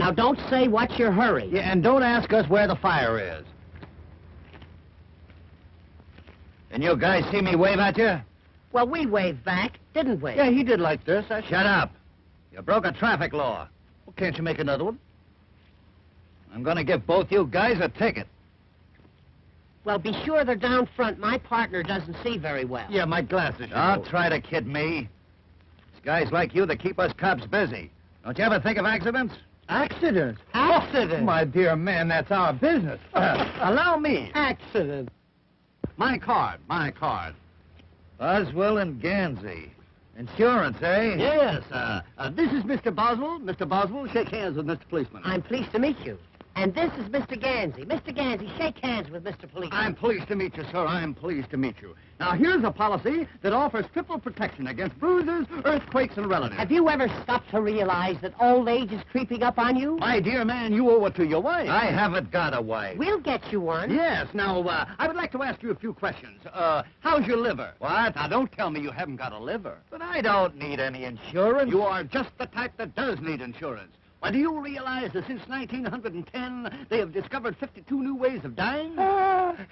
Now, don't say what's your hurry. Yeah, and don't ask us where the fire is. And you guys see me wave at you? Well, we waved back, didn't we? Yeah, he did like this. Shut up. You broke a traffic law. Well, can't you make another one? I'm going to give both you guys a ticket. Well, be sure they're down front. My partner doesn't see very well. Yeah, my glasses. Don't try to kid me. It's guys like you that keep us cops busy. Don't you ever think of accidents? Accidents? Accident? My dear man, that's our business. Allow me. Accident. My card. Boswell and Gansey. Insurance, eh? Yes, this is Mr. Boswell. Mr. Boswell, shake hands with Mr. Policeman. I'm pleased to meet you. And this is Mr. Gansey. Mr. Gansey, shake hands with Mr. Policeman. I'm pleased to meet you, sir. I'm pleased to meet you. Now, here's a policy that offers triple protection against bruises, earthquakes, and relatives. Have you ever stopped to realize that old age is creeping up on you? My dear man, you owe it to your wife. I haven't got a wife. We'll get you one. Yes. Now, I would like to ask you a few questions. How's your liver? What? Now, don't tell me you haven't got a liver. But I don't need any insurance. You are just the type that does need insurance. Why, do you realize that since 1910, they have discovered 52 new ways of dying?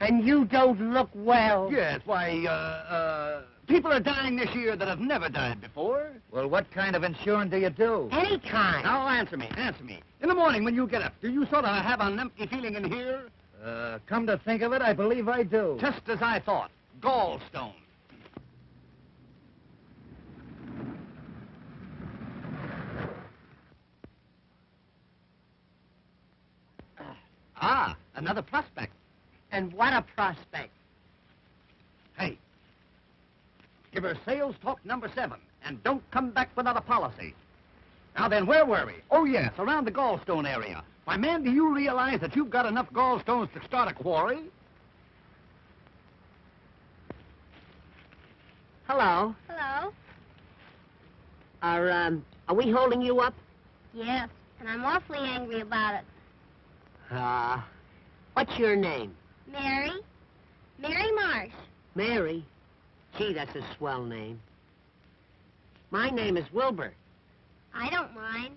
And you don't look well. Yes, why, people are dying this year that have never died before. Well, what kind of insurance do you do? Any kind. Now, answer me. In the morning when you get up, do you sort of have an empty feeling in here? Come to think of it, I believe I do. Just as I thought. Gallstone. Another prospect. And what a prospect. Hey, give her sales talk number 7, and don't come back without a policy. Now then, where were we? Oh, yes, around the gallstone area. Why, man, do you realize that you've got enough gallstones to start a quarry? Hello. Hello? Are we holding you up? Yes, and I'm awfully angry about it. What's your name? Mary? Mary Marsh. Mary? Gee, that's a swell name. My name is Wilbur. I don't mind.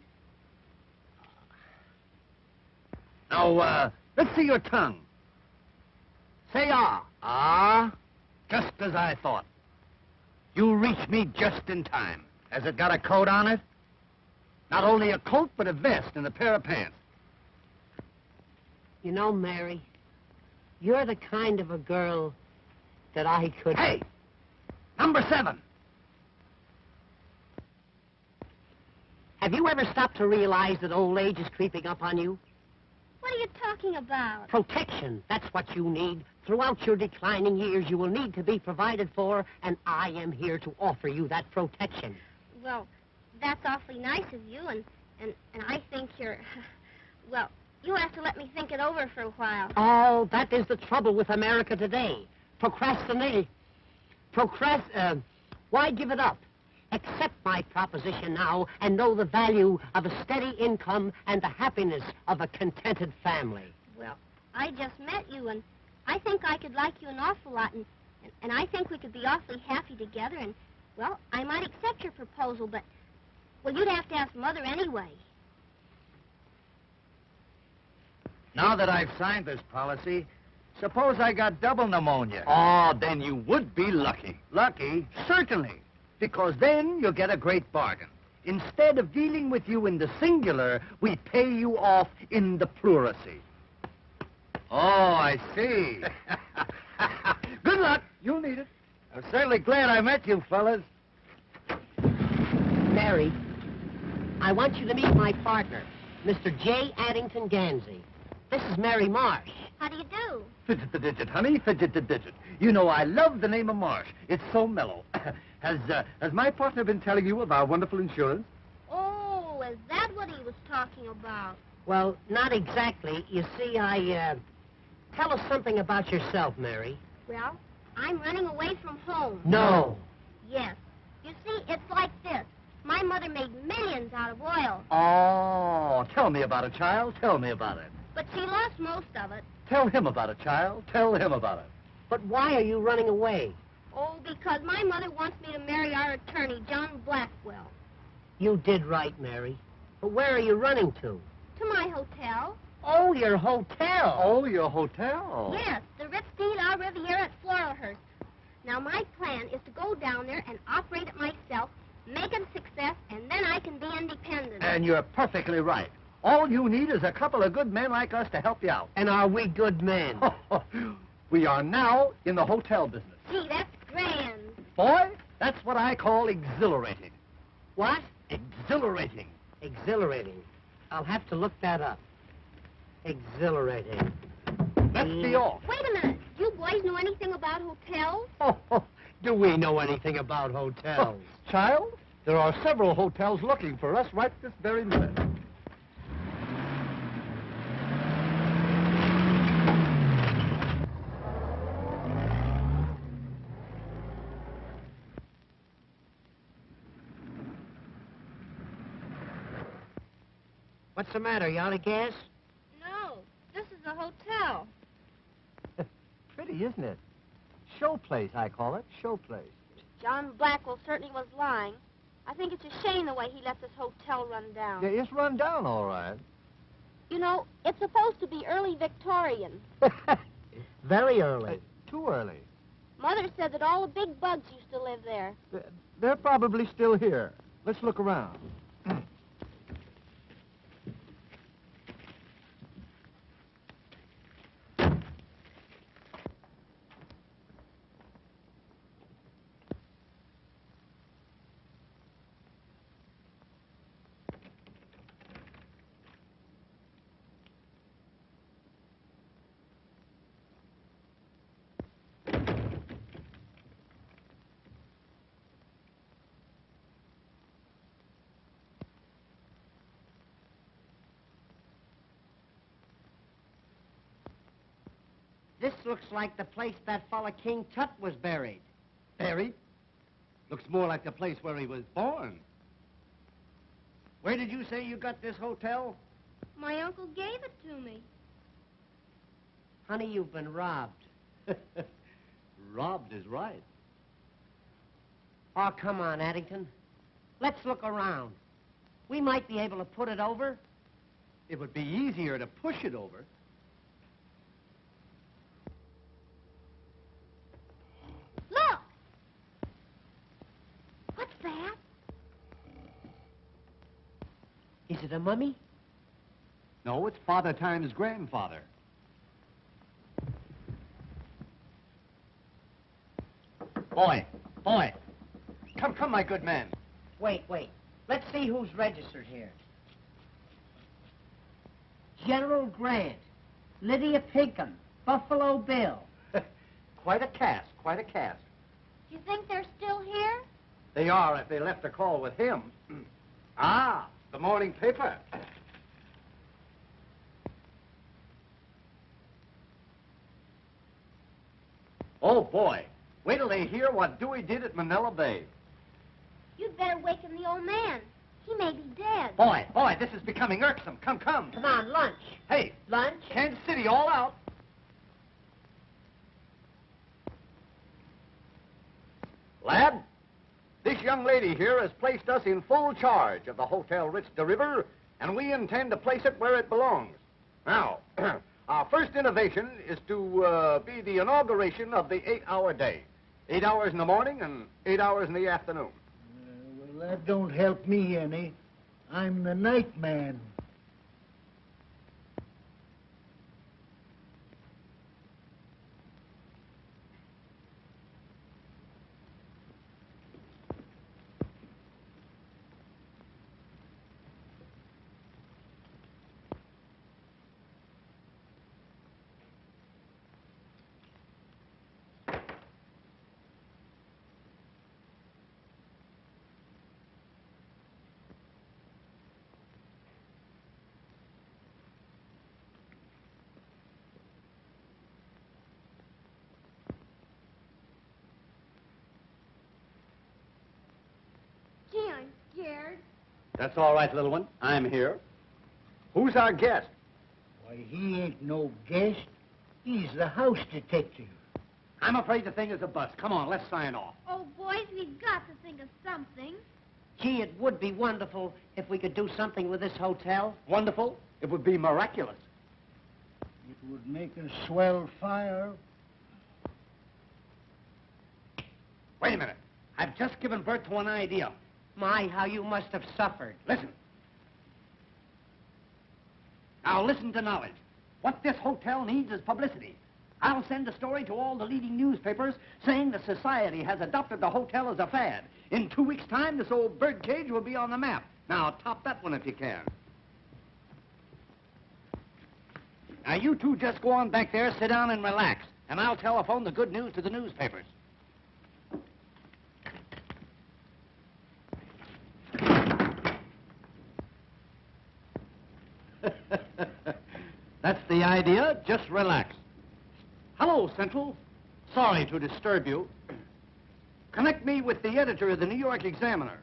Now, let's see your tongue. Say ah. Ah? Just as I thought. You reached me just in time. Has it got a coat on it? Not only a coat, but a vest and a pair of pants. You know, Mary, you're the kind of a girl that I could... Hey! Number 7. Have you ever stopped to realize that old age is creeping up on you? What are you talking about? Protection. That's what you need. Throughout your declining years, you will need to be provided for, and I am here to offer you that protection. Well, that's awfully nice of you, and I think you're... Well, you have to let me think it over for a while. Oh, that is the trouble with America today. Why give it up? Accept my proposition now and know the value of a steady income and the happiness of a contented family. Well, I just met you, and I think I could like you an awful lot, and I think we could be awfully happy together, and, well, I might accept your proposal, but, well, you'd have to ask Mother anyway. Now that I've signed this policy, suppose I got double pneumonia. Oh, then you would be lucky. Lucky? Certainly, because then you'll get a great bargain. Instead of dealing with you in the singular, we pay you off in the pluracy. Oh, I see. Good luck. You'll need it. I'm certainly glad I met you, fellas. Mary, I want you to meet my partner, Mr. J. Addington Gansey. This is Mary Marsh. How do you do? Fidget the digit, honey. Fidget the digit. You know, I love the name of Marsh. It's so mellow. Has my partner been telling you of our wonderful insurance? Oh, is that what he was talking about? Well, not exactly. You see, Tell us something about yourself, Mary. Well, I'm running away from home. No. Yes. You see, it's like this. My mother made millions out of oil. Oh, tell me about it, child. Tell me about it. But she lost most of it. Tell him about it, child. Tell him about it. But why are you running away? Oh, because my mother wants me to marry our attorney, John Blackwell. You did right, Mary. But where are you running to? To my hotel. Oh, your hotel. Oh, your hotel. Yes, the Ritz-Dean Au Riviera at Floralhurst. Now, my plan is to go down there and operate it myself, make it a success, and then I can be independent. And you're perfectly right. All you need is a couple of good men like us to help you out. And are we good men? We are now in the hotel business. Gee, that's grand. Boy, that's what I call exhilarating. What? Exhilarating. Exhilarating. I'll have to look that up. Exhilarating. Let's be off. Wait a minute. Do you boys know anything about hotels? Do we know anything about hotels? Child, there are several hotels looking for us right this very minute. What's the matter? You out of gas? No, this is a hotel. Pretty, isn't it? Show place, I call it. Show place. John Blackwell certainly was lying. I think it's a shame the way he let this hotel run down. Yeah, it's run down all right. You know, it's supposed to be early Victorian. Very early. Too early. Mother said that all the big bugs used to live there. They're probably still here. Let's look around. This looks like the place that fella King Tut was buried. Buried? Looks more like the place where he was born. Where did you say you got this hotel? My uncle gave it to me. Honey, you've been robbed. Robbed is right. Oh, come on, Addington. Let's look around. We might be able to put it over. It would be easier to push it over. Look! What's that? Is it a mummy? No, it's Father Time's grandfather. Boy, come, my good man. Wait. Let's see who's registered here. General Grant, Lydia Pinkham, Buffalo Bill. Quite a cast. You think they're still here? They are if they left a call with him. Ah, the morning paper. Oh, boy. Wait till they hear what Dewey did at Manila Bay. You'd better waken the old man. He may be dead. Boy, this is becoming irksome. Come. Come on, lunch. Hey, Lunch? Kansas City all out. Lad, this young lady here has placed us in full charge of the Hotel Ritz de River, and we intend to place it where it belongs. Now, our first innovation is to be the inauguration of the 8-hour day. 8 hours in the morning and 8 hours in the afternoon. Well, that don't help me any. I'm the night man. Gee, I'm scared. That's all right, little one. I'm here. Who's our guest? Why, he ain't no guest. He's the house detective. I'm afraid the thing is a bust. Come on, let's sign off. Oh, boys, we've got to think of something. Gee, it would be wonderful if we could do something with this hotel. Wonderful? It would be miraculous. It would make a swell fire. Wait a minute. I've just given birth to an idea. My, how you must have suffered. Listen. Now listen to knowledge. What this hotel needs is publicity. I'll send a story to all the leading newspapers saying the society has adopted the hotel as a fad. In 2 weeks' time, this old bird cage will be on the map. Now, top that one if you can. Now, you two just go on back there, sit down and relax, and I'll telephone the good news to the newspapers. That's the idea. Just relax. Hello, Central. Sorry to disturb you. Connect me with the editor of the New York Examiner.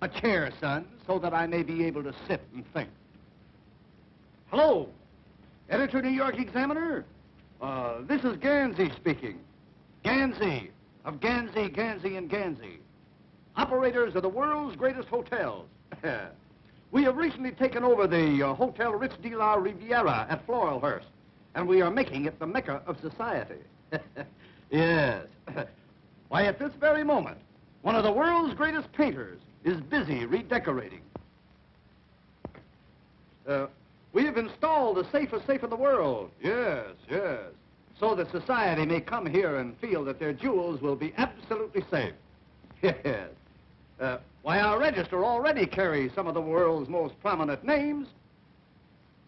A chair, son, so that I may be able to sit and think. Hello, editor New York Examiner? This is Gansey speaking. Gansey, of Gansey, Gansey, and Gansey. Operators of the world's greatest hotels. We have recently taken over the Hotel Ritz de la Riviera at Floralhurst, and we are making it the mecca of society. Yes. Why, at this very moment, one of the world's greatest painters is busy redecorating. We have installed the safest safe in the world. Yes, yes. So that society may come here and feel that their jewels will be absolutely safe. Yes. Why, our register already carries some of the world's most prominent names.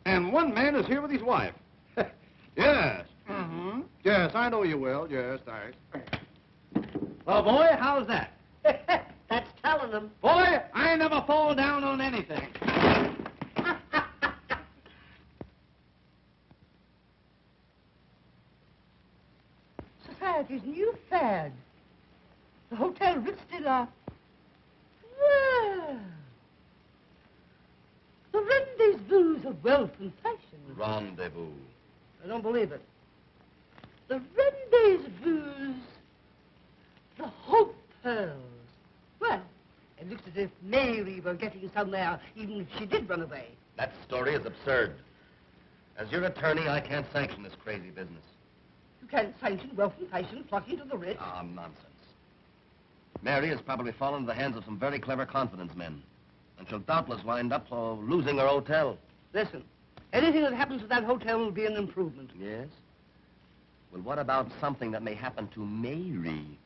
And one man is here with his wife. Yes. Mm-hmm. Yes, I know you will. Yes, thanks. Well, boy, how's that? That's telling them. Boy, I never fall down on anything. Society's new fad. The Hotel Ritz de la... Well, the rendezvous of wealth and fashion. Rendezvous. I don't believe it. The rendezvous, the hotels. Well, it looks as if Mary were getting somewhere, even if she did run away. That story is absurd. As your attorney, I can't sanction this crazy business. You can't sanction wealth and fashion flocking to the Ritz. Ah, nonsense. Mary has probably fallen into the hands of some very clever confidence men, and she'll doubtless wind up losing her hotel. Listen, anything that happens to that hotel will be an improvement. Yes? Well, what about something that may happen to Mary?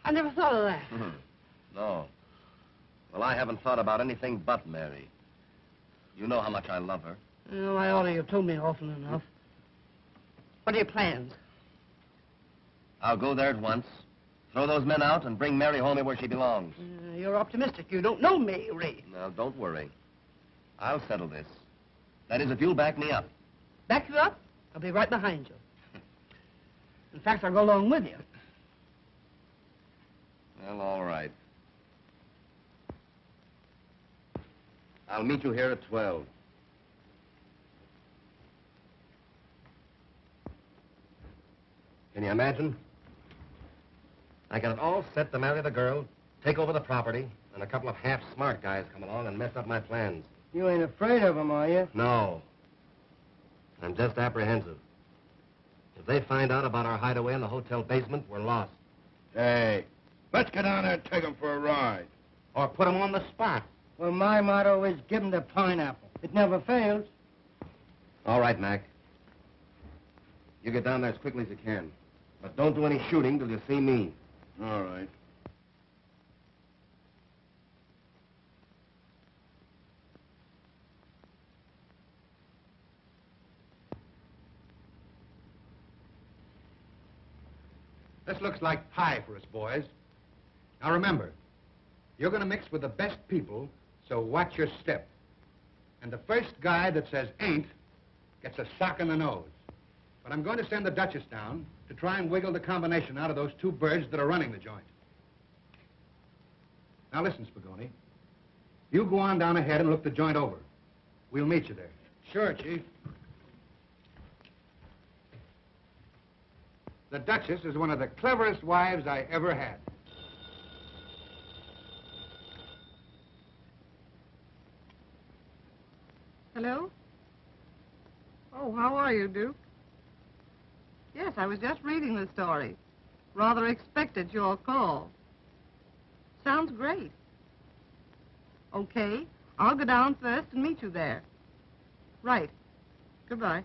I never thought of that. No. Well, I haven't thought about anything but Mary. You know how much I love her. Oh, I ought to have told me often enough. What are your plans? I'll go there at once, throw those men out, and bring Mary home where she belongs. You're optimistic. You don't know Mary. Now, don't worry. I'll settle this. That is, if you'll back me up. Back you up? I'll be right behind you. In fact, I'll go along with you. Well, all right. I'll meet you here at 12. Can you imagine? I got it all set to marry the girl, take over the property, and a couple of half-smart guys come along and mess up my plans. You ain't afraid of them, are you? No. I'm just apprehensive. If they find out about our hideaway in the hotel basement, we're lost. Hey, let's get down there and take them for a ride. Or put them on the spot. Well, my motto is give them the pineapple. It never fails. All right, Mac. You get down there as quickly as you can. But don't do any shooting till you see me. All right. This looks like pie for us, boys. Now remember, you're going to mix with the best people, so watch your step. And the first guy that says ain't gets a sock in the nose. But I'm going to send the Duchess down to try and wiggle the combination out of those two birds that are running the joint. Now listen, Spagoni. You go on down ahead and look the joint over. We'll meet you there. Sure, Chief. The Duchess is one of the cleverest wives I ever had. Hello? Oh, how are you, Duke? Yes, I was just reading the story. Rather expected your call. Sounds great. Okay, I'll go down first and meet you there. Right. Goodbye.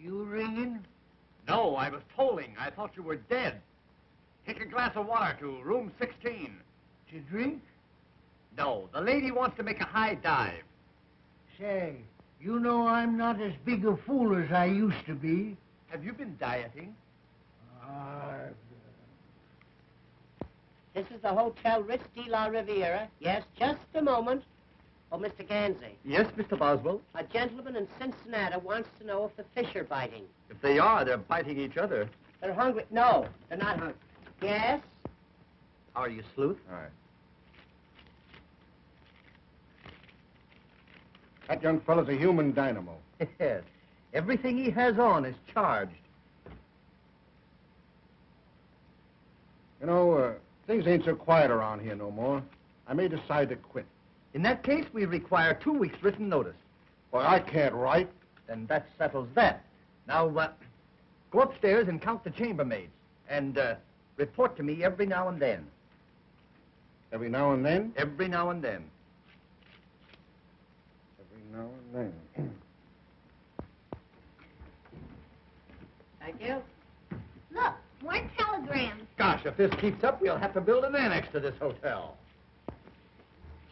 You ringing? No, I was tolling. I thought you were dead. Take a glass of water to room 16. To drink? No, the lady wants to make a high dive. Say, you know I'm not as big a fool as I used to be. Have you been dieting? This is the Hotel Ritz de la Riviera. Yes, just a moment. Oh, Mr. Gansey. Yes, Mr. Boswell. A gentleman in Cincinnati wants to know if the fish are biting. If they are, they're biting each other. They're hungry. No, they're not hungry. Yes? How are you, Sleuth? All right. That young fellow's a human dynamo. Yes. Everything he has on is charged. You know, things ain't so quiet around here no more. I may decide to quit. In that case, we require 2 weeks' written notice. Boy, I can't write. Then that settles that. Now, go upstairs and count the chambermaids. And report to me every now and then. Every now and then? Every now and then. Every now and then. Thank you. Look, more telegrams. Gosh, if this keeps up, we'll have to build an annex to this hotel.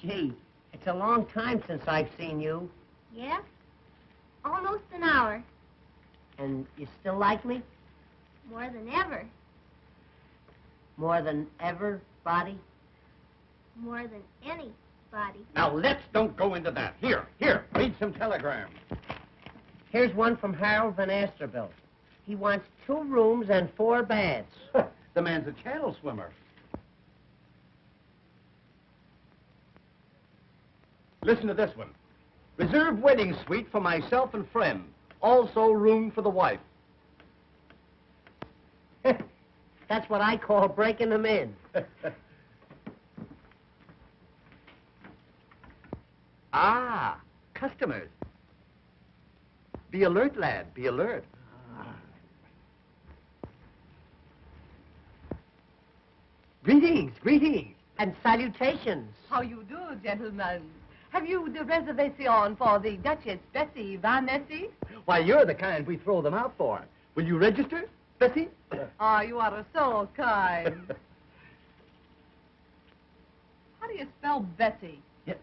Gee, it's a long time since I've seen you. Yeah? Almost an hour. And you still like me? More than ever. More than ever, Body? More than anybody. Now, let's don't go into that. Here, read some telegrams. Here's one from Harold Van Asterbilt. He wants 2 rooms and 4 baths. The man's a channel swimmer. Listen to this one. Reserve wedding suite for myself and friend. Also room for the wife. That's what I call breaking them in. Ah, customers. Be alert, lad, be alert. Greetings. And salutations. How you do, gentlemen? Have you the reservation for the Duchess Bessie Vanessa? Why, you're the kind we throw them out for. Will you register, Bessie? Ah, you are so kind. How do you spell Bessie? Yeah.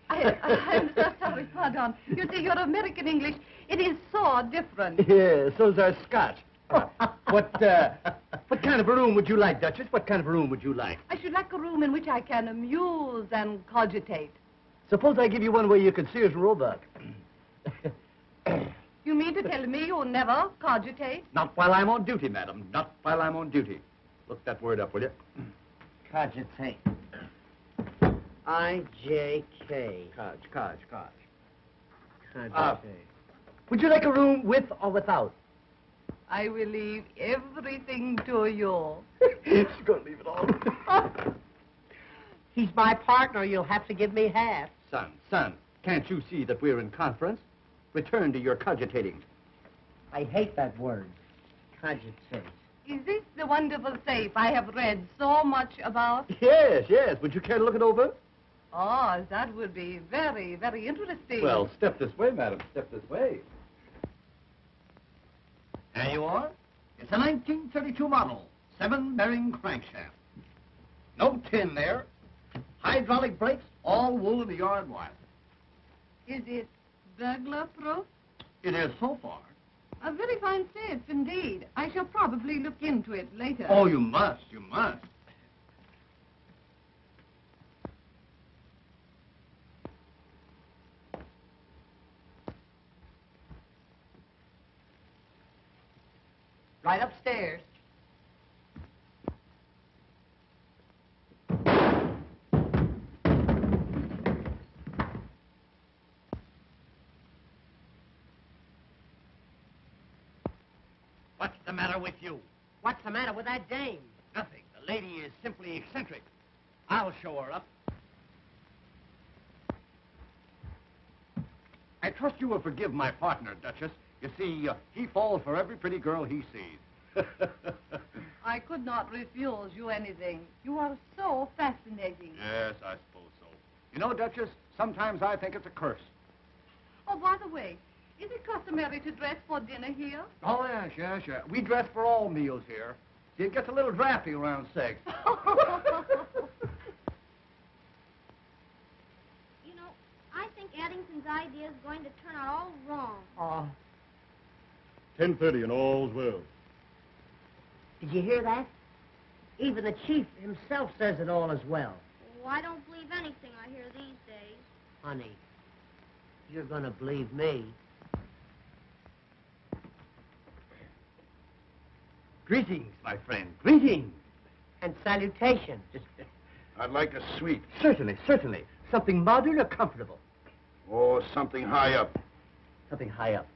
I'm so sorry, pardon. You see, your American English, it is so different. Yeah, so's our Scotch. What kind of a room would you like, Duchess? What kind of a room would you like? I should like a room in which I can amuse and cogitate. Suppose I give you one where you can Sears and Roebuck. You mean to tell me you never cogitate? Not while I'm on duty, madam. Not while I'm on duty. Look that word up, will you? Cogitate. I-J-K. Codge. Cogitate. Would you like a room with or without? I will leave everything to you. She's going to leave it all. He's my partner. You'll have to give me half. Son, can't you see that we're in conference? Return to your cogitating. I hate that word. Cogitate. Is this the wonderful safe I have read so much about? Yes. Would you care to look it over? Oh, that would be very, very interesting. Well, step this way, madam. Step this way. There you are. It's a 1932 model, 7-bearing crankshaft. No tin there. Hydraulic brakes, all wool in the yard wire. Is it burglar-proof? It is so far. A very fine stitch, indeed. I shall probably look into it later. Oh, you must, you must. Right upstairs. What's the matter with you? What's the matter with that dame? Nothing. The lady is simply eccentric. I'll show her up. I trust you will forgive my partner, Duchess. You see, he falls for every pretty girl he sees. I could not refuse you anything. You are so fascinating. Yes, I suppose so. You know, Duchess, sometimes I think it's a curse. Oh, by the way, is it customary to dress for dinner here? Oh, yes, yes, yes. We dress for all meals here. See, it gets a little drafty around 6. You know, I think Addington's idea is going to turn out all wrong. Oh, 10:30 and all's well. did you hear that? Even the chief himself says it all is well. Oh, I don't believe anything I hear these days. Honey, you're going to believe me. Greetings, my friend. Greetings. And salutations. I'd like a suite. Certainly, certainly. Something modern or comfortable. Or something high up. Something high up.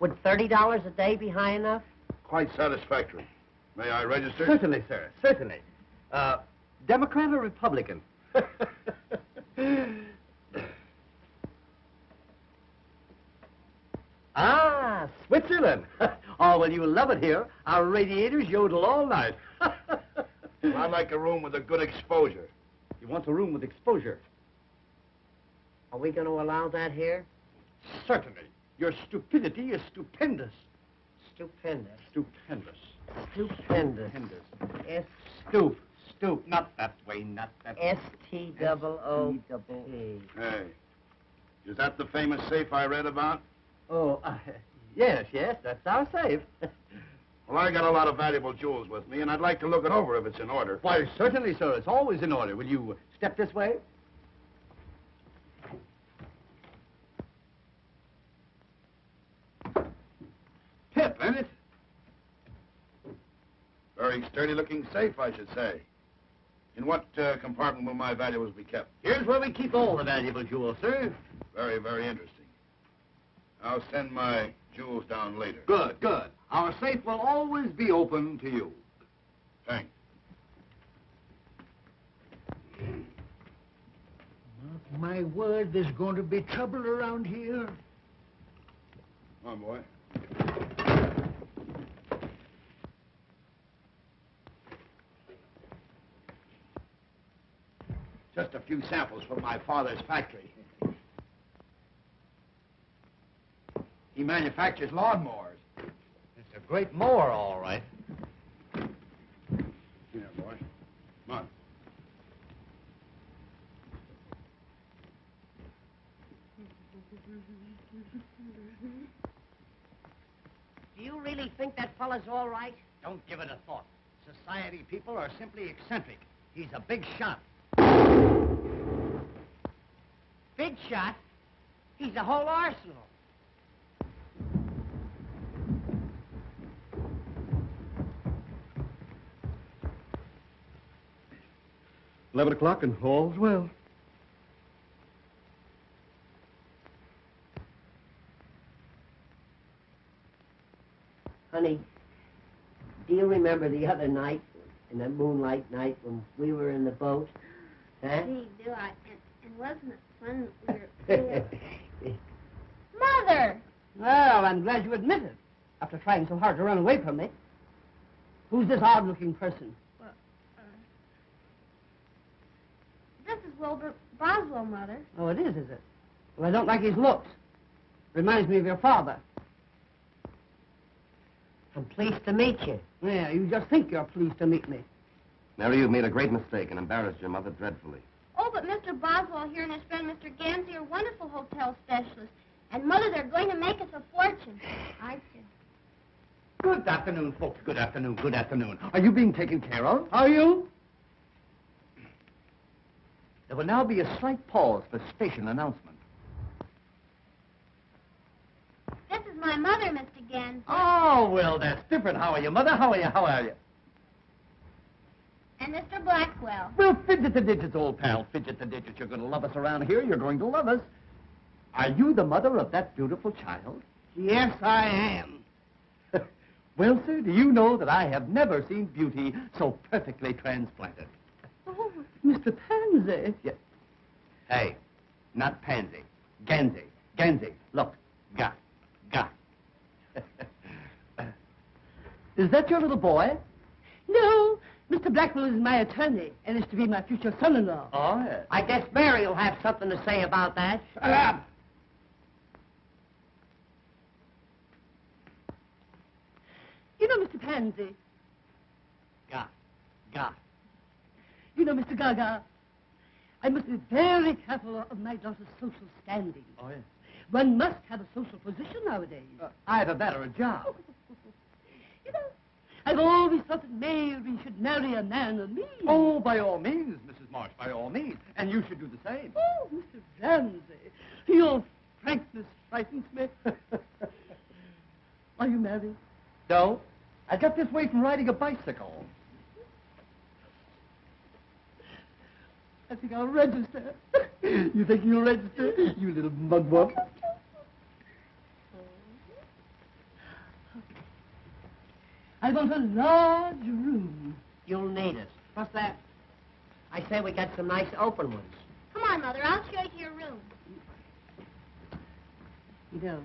Would $30 a day be high enough? Quite satisfactory. May I register? Certainly, sir. Certainly. Democrat or Republican? Ah, Switzerland. Oh, well, you'll love it here. Our radiators yodel all night. I'd like a room with a good exposure. You want a room with exposure? Are we going to allow that here? Certainly. Your stupidity is stupendous. Stupendous. Stupendous. Stupendous. Stupendous. Stoop. Not that way, not that way. S-T-O-O-P. Hey, is that the famous safe I read about? Oh, yes, that's our safe. Well, I got a lot of valuable jewels with me, and I'd like to look it over if it's in order. Why, certainly, sir. It's always in order. Will you step this way? Pip, ain't it? Very sturdy-looking safe, I should say. In what compartment will my valuables be kept? Here's where we keep all the valuable jewels, sir. Very, very interesting. I'll send my jewels down later. Good. Our safe will always be open to you. Thanks. My word, there's going to be trouble around here. Come on, boy. Just a few samples from my father's factory. He manufactures lawnmowers. It's a great mower, all right. Here, boy. Come on. Do you really think that fella's all right? Don't give it a thought. Society people are simply eccentric. He's a big shot. Big shot? He's a whole arsenal. $11 and all's well. Honey, do you remember the other night, in that moonlight night when we were in the boat? Huh? Gee, do I? And wasn't it fun? We were... Mother! Well, I'm glad you admit it, after trying so hard to run away from me. Who's this odd-looking person? Well, this is Wilbur Boswell, Mother. Oh, it is it? Well, I don't like his looks. Reminds me of your father. I'm pleased to meet you. Yeah, you just think you're pleased to meet me. Mary, you've made a great mistake and embarrassed your mother dreadfully. Oh, but Mr. Boswell here and his friend Mr. Gansey are wonderful hotel specialists. And, Mother, they're going to make us a fortune, aren't you? Good afternoon, folks. Good afternoon. Good afternoon. Are you being taken care of? Are you? There will now be a slight pause for station announcement. This is my mother, Mr. Gans. Oh, well, that's different. How are you, Mother? How are you? How are you? And Mr. Blackwell. Well, fidget the digits, old pal. Fidget the digits. You're going to love us around here. You're going to love us. Are you the mother of that beautiful child? Yes, I am. Well, sir, do you know that I have never seen beauty so perfectly transplanted? Oh, Mr. Pansy. Yeah. Hey, not pansy. Gansy. Gansy. Look. Ga. Is that your little boy? No, Mr. Blackwell is my attorney and is to be my future son-in-law. Oh, yes. I guess Mary will have something to say about that. Shut up! You know, Mr. Pansy. Ga. You know, Mr. Gaga. I must be very careful of my daughter's social standing. Oh, yes. One must have a social position nowadays. Either that or a job. You know, I've always thought that Mary should marry a man of means. Oh, by all means, Mrs. Marsh, by all means. And you should do the same. Oh, Mr. Ramsey, your frankness frightens me. Are you married? No, I got this way from riding a bicycle. I think I'll register. You think you'll register, you little mugwump? I want a large room. You'll need it. What's that? I say we got some nice open ones. Come on, Mother. I'll show you your room. You know,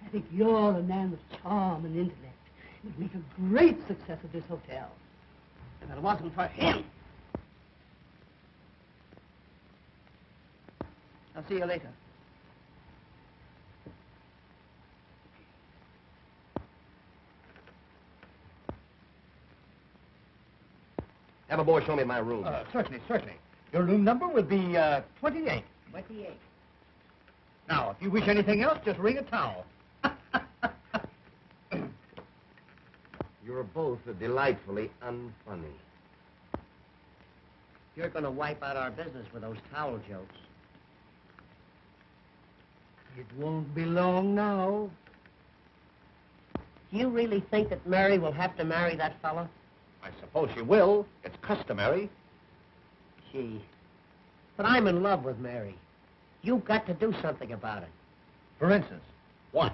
I think you're a man of charm and intellect. You'd make a great success of this hotel. If it wasn't for him. I'll see you later. Have a boy show me my room. Certainly. Your room number will be 28. 28. Now, if you wish anything else, just ring a towel. You're both delightfully unfunny. You're going to wipe out our business with those towel jokes. It won't be long now. Do you really think that Mary will have to marry that fella? I suppose she will. It's customary. Gee. But I'm in love with Mary. You've got to do something about it. For instance, what?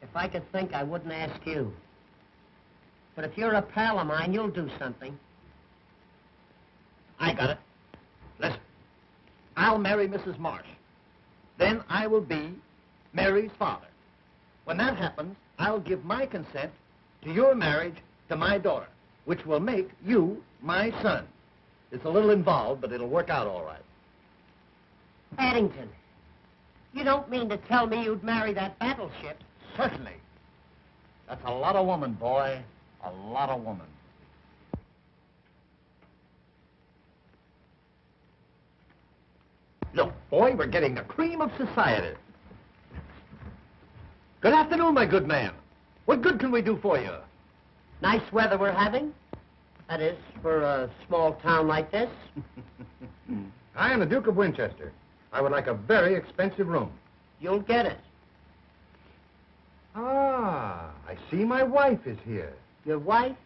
If I could think, I wouldn't ask you. But if you're a pal of mine, you'll do something. I got it. Listen, I'll marry Mrs. Marsh. Then I will be Mary's father. When that happens, I'll give my consent to your marriage to my daughter, which will make you my son. It's a little involved, but it'll work out all right. Paddington, you don't mean to tell me you'd marry that battleship? Certainly. That's a lot of woman, boy. A lot of woman. Look, boy, we're getting the cream of society. Good afternoon, my good man. What good can we do for you? Nice weather we're having. That is, for a small town like this. I am the Duke of Winchester. I would like a very expensive room. You'll get it. Ah, I see my wife is here. Your wife?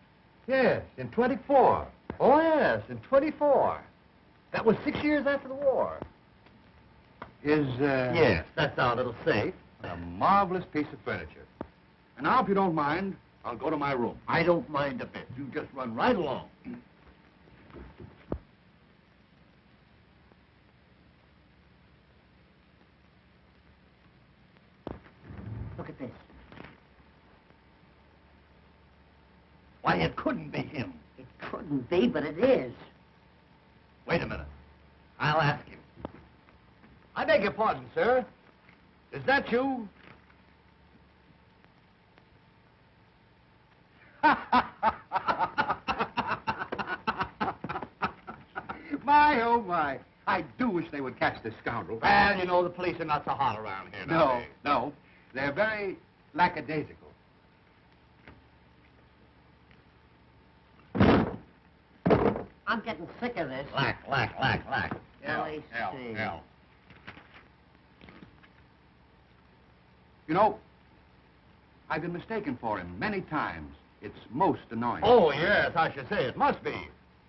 Yes, in 24. Oh, yes, in 24. That was 6 years after the war. Yes, that's our little safe. A marvelous piece of furniture. And now, if you don't mind, I'll go to my room. I don't mind a bit. You just run right along. Look at this. Why, it couldn't be him. It couldn't be, but it is. Wait a minute. I'll ask him. I beg your pardon, sir. Is that you? My, oh, my. I do wish they would catch this scoundrel. Well, you know, the police are not so hot around here No, nowadays. no. They're very lackadaisical. I'm getting sick of this. Lack. Really Hell, see. hell. You know, I've been mistaken for him many times. It's most annoying. Oh, yes, I should say it must be.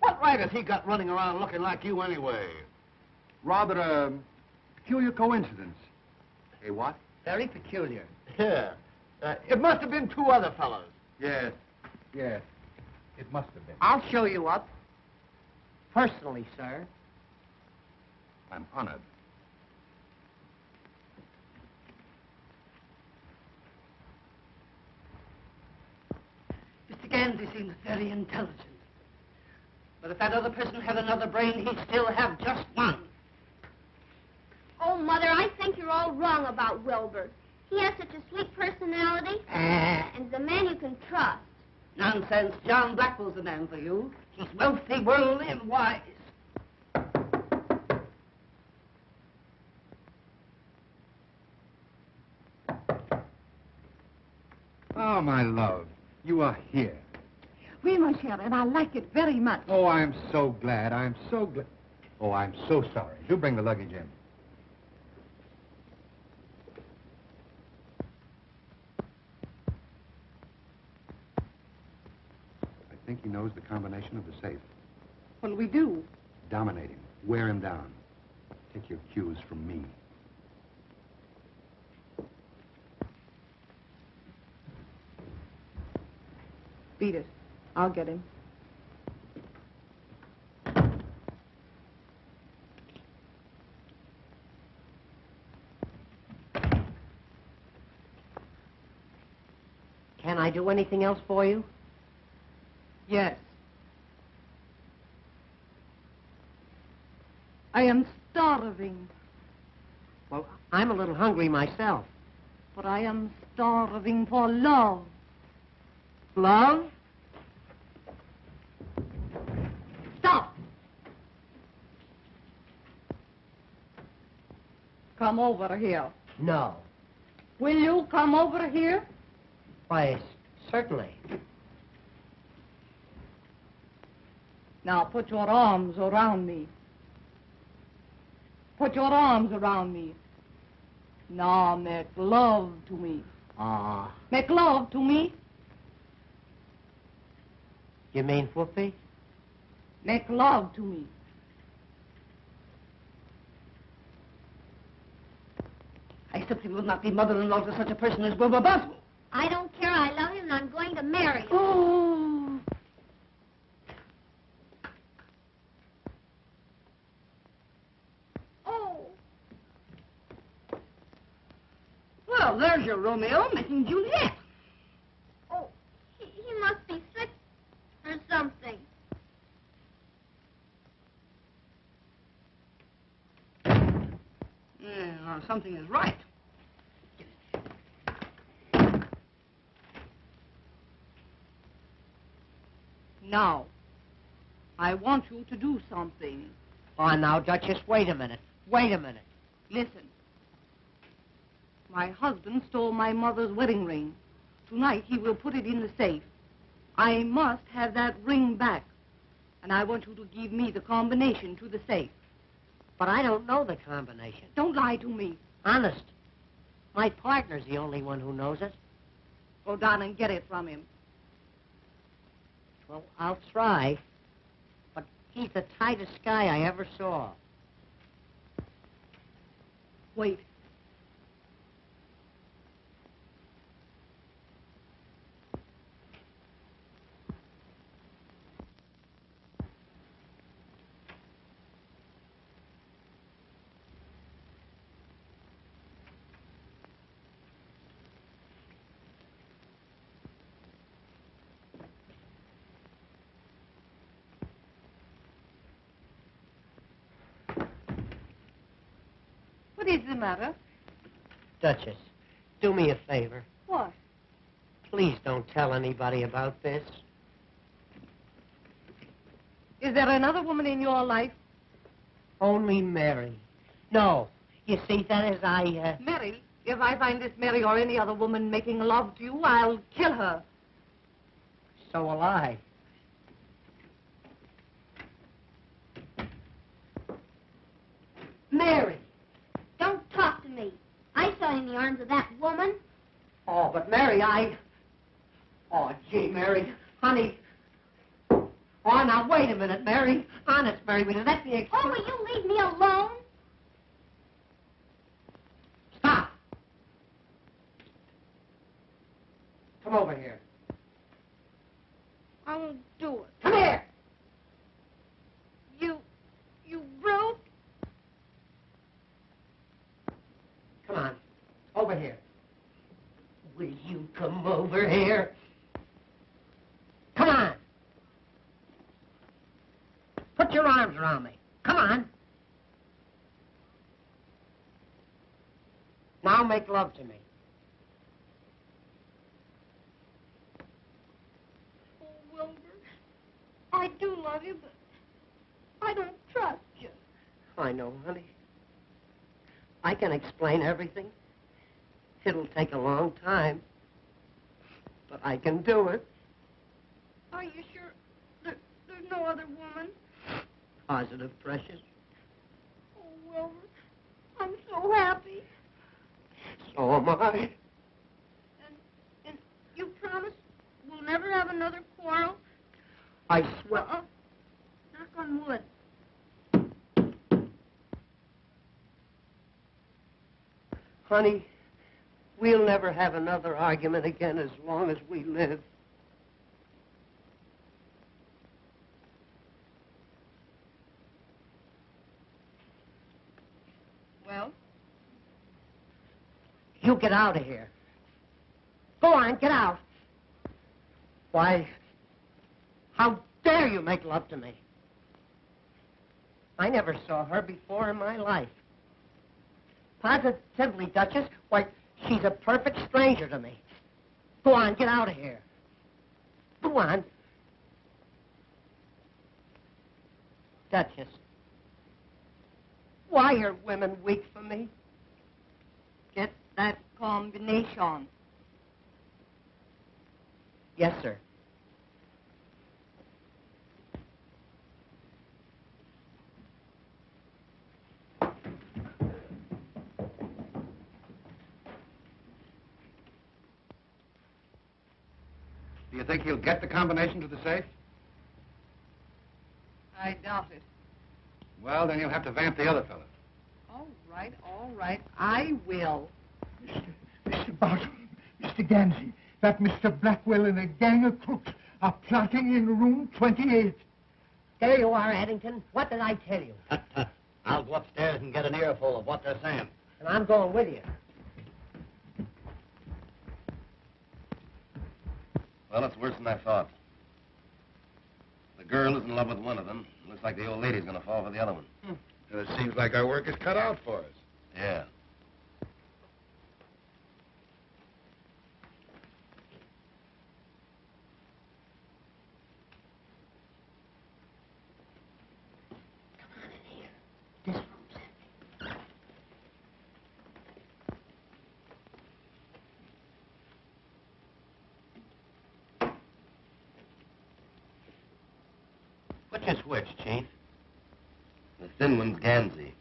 What right has he got running around looking like you anyway? Rather a peculiar coincidence. Hey, what? Very peculiar. Yeah. It must have been two other fellows. Yes, yes. It must have been. I'll show you up. Personally, sir. I'm honored. Mr. Gansey seems very intelligent. But if that other person had another brain, he'd still have just one. Oh, Mother, I think you're all wrong about Wilbur. He has such a sweet personality, and the man you can trust. Nonsense. John Blackwell's the man for you. He's wealthy, worldly, and wise. Oh, my love, you are here. Oui, mon cher, and I like it very much. Oh, I'm so glad. I'm so glad. Oh, I'm so sorry. Do bring the luggage in. I think he knows the combination of the safe. What'll we do? Dominate him. Wear him down. Take your cues from me. Beat it. I'll get him. Can I do anything else for you? Yes. I am starving, Well, I'm a little hungry myself. but I am starving for love. Love? Stop! Come over here. No. Will you come over here? Why, certainly. Now put your arms around me. Put your arms around me. Now make love to me. Make love to me. You mean Whoopi? Make love to me. I simply will not be mother-in-law to such a person as Wilbur Boswell. I don't care. I love him, and I'm going to marry him. Oh. Oh. Well, there's your Romeo making Juliet. Oh, he must be sick or something. Yeah, something is right. Now, I want you to do something. Oh, now, Duchess, wait a minute. Wait a minute. Listen. My husband stole my mother's wedding ring. Tonight he will put it in the safe. I must have that ring back. And I want you to give me the combination to the safe. But I don't know the combination. Don't lie to me. Honest. My partner's the only one who knows it. Go down and get it from him. Well, I'll try. But he's the tightest guy I ever saw. Wait. What is the matter? Duchess, do me a favor. What? Please don't tell anybody about this. Is there another woman in your life? Only Mary. No. You see, that is, Mary, if I find this Mary or any other woman making love to you, I'll kill her. So will I. Mary, don't talk to me. I saw you in the arms of that woman. Oh, but Mary, Oh, gee, Mary. Honey. Oh, now, wait a minute, Mary. Honest, Mary, will you let me explain? Oh, will you leave me alone? Stop. Come over here. I won't do it. Come here. You brute. Come on. Over here. Will you come over here? Come on. Put your arms around me. Come on. Now make love to me. Oh, Wilbur, I do love you, but I don't trust you. I know, honey. I can explain everything. It'll take a long time, but I can do it. Are you sure there's no other woman? Positive, precious. Oh, Wilbur, I'm so happy. So am I. And you promise we'll never have another quarrel? I swear. Knock on wood. Honey, we'll never have another argument again as long as we live. Well? You get out of here. Go on, get out. Why, how dare you make love to me? I never saw her before in my life. Positively, Duchess, why, she's a perfect stranger to me. Go on, get out of here. Go on. Duchess, why are women weak for me? Get that combination. Yes, sir. Do you think he'll get the combination to the safe? I doubt it. Well, then you'll have to vamp the other fellow. All right. I will. Mr. Barton, Mr. Gansey, that Mr. Blackwell and a gang of crooks are plotting in room 28. There you are, Addington. What did I tell you? I'll go upstairs and get an earful of what they're saying. And I'm going with you. Well, it's worse than I thought. The girl is in love with one of them. Looks like the old lady's going to fall for the other one. It seems like our work is cut out for us. Yeah. This room's empty. Which is which, Chief? The thin one's Gansey.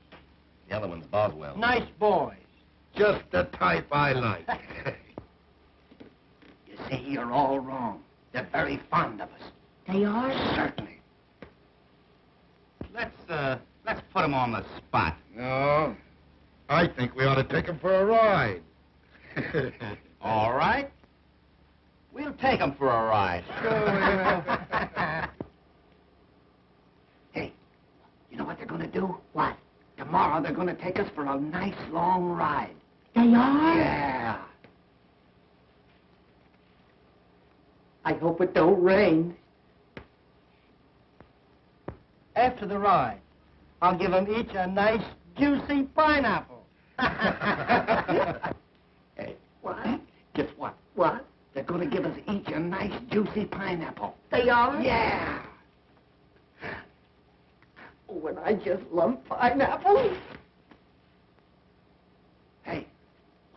The other one's Boswell. Nice boys. Just the type I like. You see, you're all wrong. They're very fond of us. They are? Certainly. Let's put them on the spot. No, I think we ought to take him for a ride. All right. We'll take them for a ride. Hey, you know what they're going to do? What? Tomorrow they're going to take us for a nice long ride. They are? Yeah. I hope it don't rain. After the ride, I'll give them each a nice, juicy pineapple. Hey, what? Guess what? What? They're going to give us each a nice, juicy pineapple. They are? Yeah. Oh, when I just love pineapples. Hey,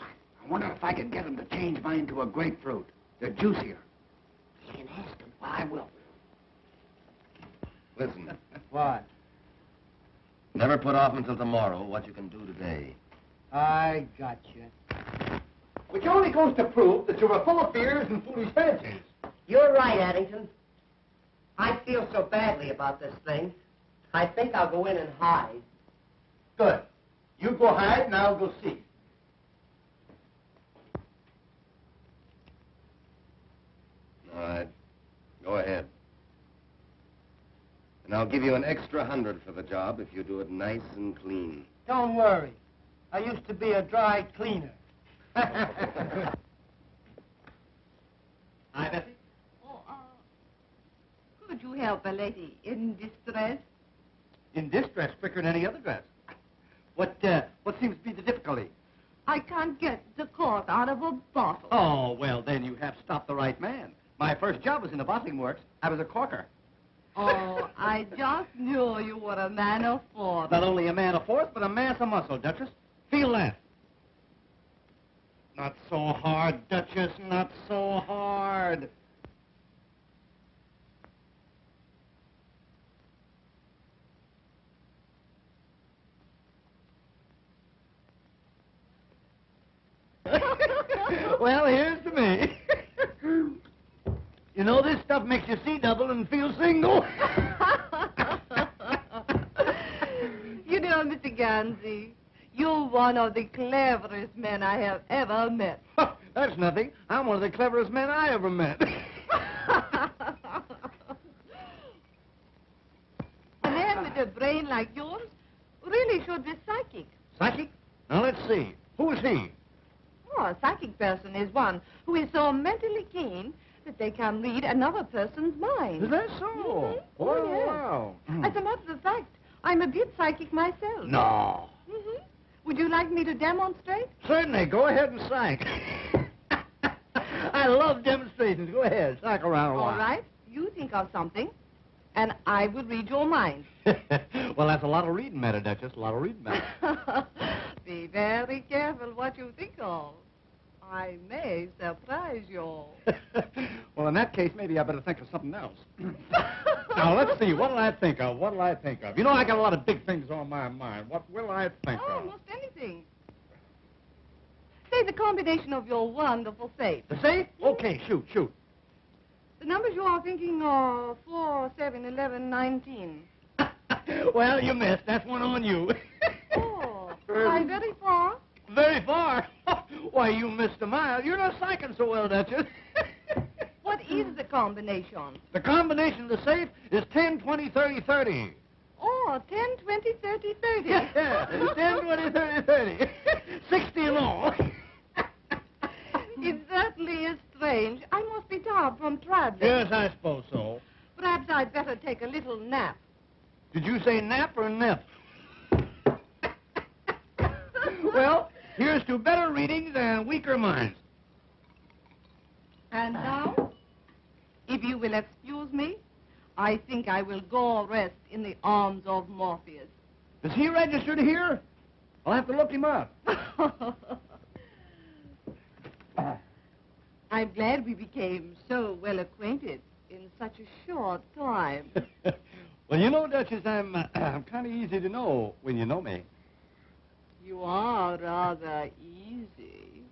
I wonder if I can get him to change mine to a grapefruit. They're juicier. You can ask him. Well, I will. Listen, What? never put off until tomorrow what you can do today. I got you. Which only goes to prove that you were full of fears and foolish fancies. You're right, Addington. I feel so badly about this thing. I think I'll go in and hide. Good. You go hide, and I'll go see. All right. Go ahead. And I'll give you an extra 100 for the job if you do it nice and clean. Don't worry. I used to be a dry cleaner. Hi, Bessie. Oh, could you help a lady in distress? In this dress, quicker than any other dress. What seems to be the difficulty? I can't get the cork out of a bottle. Oh, well, then you have stopped the right man. My first job was in the bottling works. I was a corker. Oh, I just knew you were a man of force. Not only a man of force, but a mass of muscle, Duchess. Feel that. Not so hard, Duchess, not so hard. Well, here's to me. You know, this stuff makes you see double and feel single. You know, Mr. Gansey, you're one of the cleverest men I have ever met. That's nothing. I'm one of the cleverest men I ever met. A man with a brain like yours really should be psychic. Psychic? Now, let's see. Who is he? Oh, a psychic person is one who is so mentally keen that they can read another person's mind. Is that so? Mhm. Oh, yes. wow. As a matter of fact, I'm a bit psychic myself. No. Mm-hmm. Would you like me to demonstrate? Certainly. Go ahead and psych. I love demonstrations. Go ahead. Psych around a while. All right. You think of something, and I will read your mind. Well, that's a lot of reading matter, Duchess. A lot of reading matter. Be very careful what you think of. I may surprise you. Well, in that case, maybe I better think of something else. Now, let's see. What'll I think of? What'll I think of? You know, I got a lot of big things on my mind. What will I think of? Almost anything. Say the combination of your wonderful safe. The safe? Okay, shoot. The numbers you are thinking are 4, 7, 11, 19. Well, you missed. That's one on you. Oh, am I very far? Very far. Why, you missed a mile. You're not psyching so well, Duchess. What is the combination? The combination of the safe is 10, 20, 30, 30. Oh, 10, 20, 30, 30. Yeah, 10, 20, 30, 30. 60 in all. It certainly is strange. I must be tired from traveling. Yes, I suppose so. Perhaps I'd better take a little nap. Did you say nap or nip? Well, here's to better readings and weaker minds. And now, if you will excuse me, I think I will go rest in the arms of Morpheus. Is he registered here? I'll have to look him up. I'm glad we became so well acquainted in such a short time. Well, you know, Duchess, I'm kind of easy to know when you know me. You are rather easy.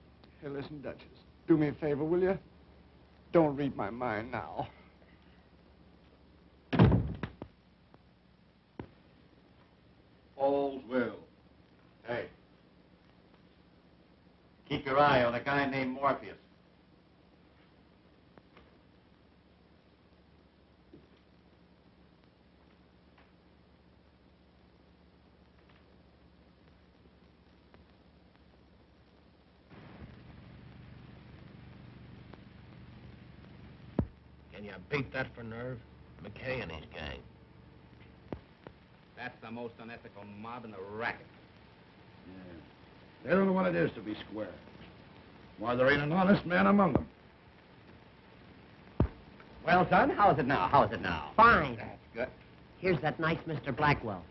Hey, listen, Duchess, do me a favor, will you? Don't read my mind now. All's well. Hey. Keep your eye on a guy named Morpheus. Can you beat that for nerve? McKay and his gang. That's the most unethical mob in the racket. Yeah. They don't know what it is to be square. Why, there ain't an honest man among them. Well, son, how is it now? Fine. That's good. Here's that nice Mr. Blackwell.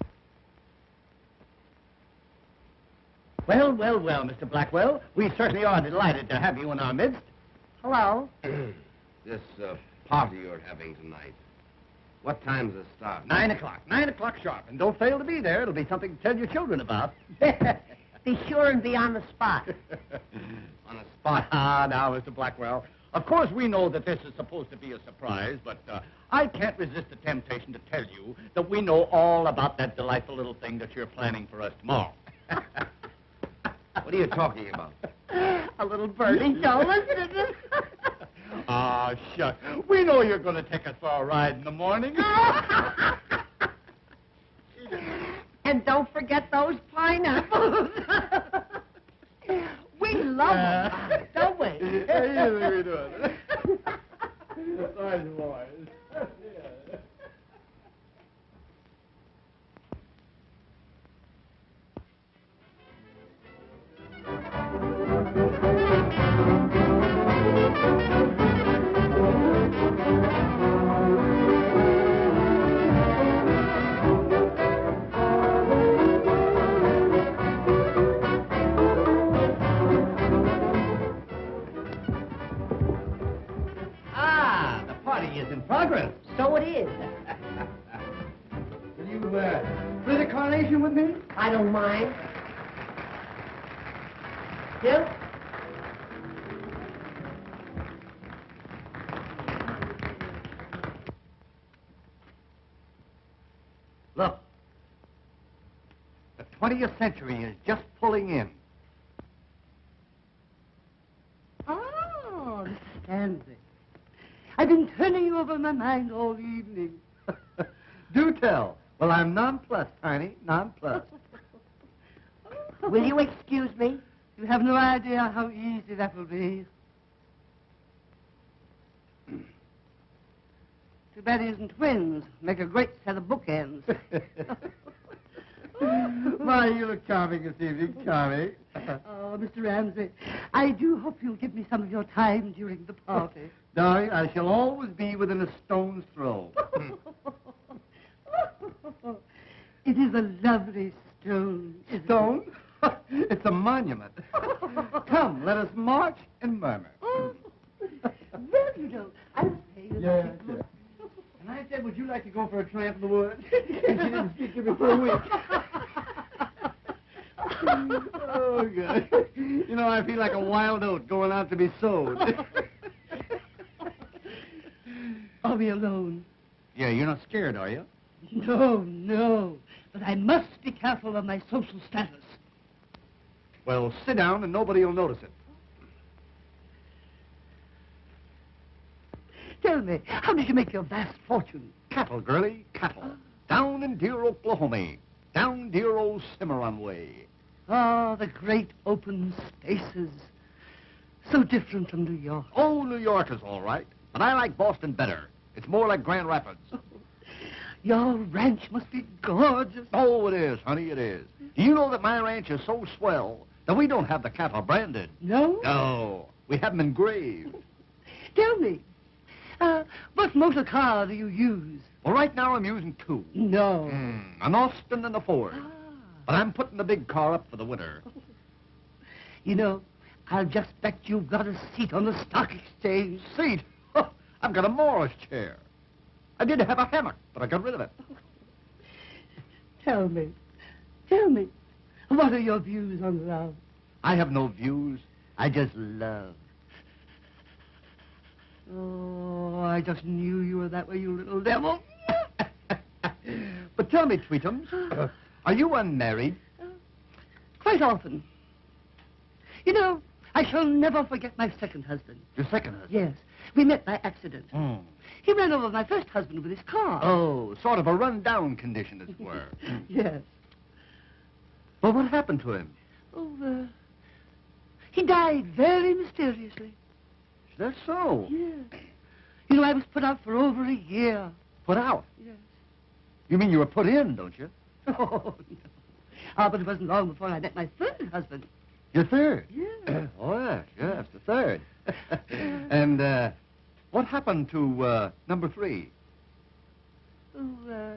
Well, well, well, Mr. Blackwell. We certainly are delighted to have you in our midst. Hello. This party you're having tonight, what time's it start? 9 o'clock. 9 o'clock sharp. And don't fail to be there. It'll be something to tell your children about. Be sure and be on the spot. On a spot. Ah, now, Mr. Blackwell. Of course, we know that this is supposed to be a surprise, but I can't resist the temptation to tell you that we know all about that delightful little thing that you're planning for us tomorrow. What are you talking about? A little birdie show, isn't it? Ah, shucks. We know you're going to take us for a ride in the morning. And don't forget those pineapples. We love them, don't we? Yeah, we do it. Nice boys. Ah, the party is in progress. So it is. Will you play the carnation with me? I don't mind. Bill? Look, the 20th century is just pulling in. Oh, Mr. Stanley. I've been turning over my mind all evening. Do tell. Well, I'm nonplussed, Tiny, nonplussed. Will you excuse me? You have no idea how easy that will be. Too bad he isn't twins. Make a great set of bookends. Why, you look charming this evening, charming. Oh, Mr. Ramsey, I do hope you'll give me some of your time during the party. Darling, I shall always be within a stone's throw. It is a lovely stone. isn't it? Stone? It's a monument. Come, let us march and murmur. Oh, well, you know, I was paying attention. And I said, would you like to go for a tramp in the woods? And she didn't speak to me for a week. Oh, God. You know, I feel like a wild oat going out to be sowed. Are we alone? Yeah, you're not scared, are you? No, no. But I must be careful of my social status. Well, sit down and nobody will notice it. Tell me, how did you make your vast fortune? Cattle, girlie, cattle. Down in dear Oklahoma. Down dear old Cimarron way. Ah, the great open spaces. So different from New York. Oh, New York is all right. But I like Boston better. It's more like Grand Rapids. Your ranch must be gorgeous. Oh, it is, honey, it is. Do you know that my ranch is so swell that we don't have the cattle branded? No? No, we have them engraved. Tell me, what motor car do you use? Well, right now I'm using two. No. An Austin and a Ford. Ah. But I'm putting the big car up for the winter. You know, I'll just bet you've got a seat on the stock exchange. Seat? I've got a Morris chair. I did have a hammock, but I got rid of it. Tell me, what are your views on love? I have no views. I just love. Oh, I just knew you were that way, you little devil. But tell me, Tweetums, are you unmarried? Quite often. You know, I shall never forget my second husband. Your second husband? Yes. We met by accident. Mm. He ran over my first husband with his car. Oh, sort of a run-down condition, as it were. Yes. Well, what happened to him? Oh, he died very mysteriously. Is that so? Yes. You know, I was put out for over a year. Put out? Yes. You mean you were put in, don't you? Oh, no. Ah, but it wasn't long before I met my third husband. Your third? Yes. Oh, yes, the third. And, what happened to, number 3? Oh,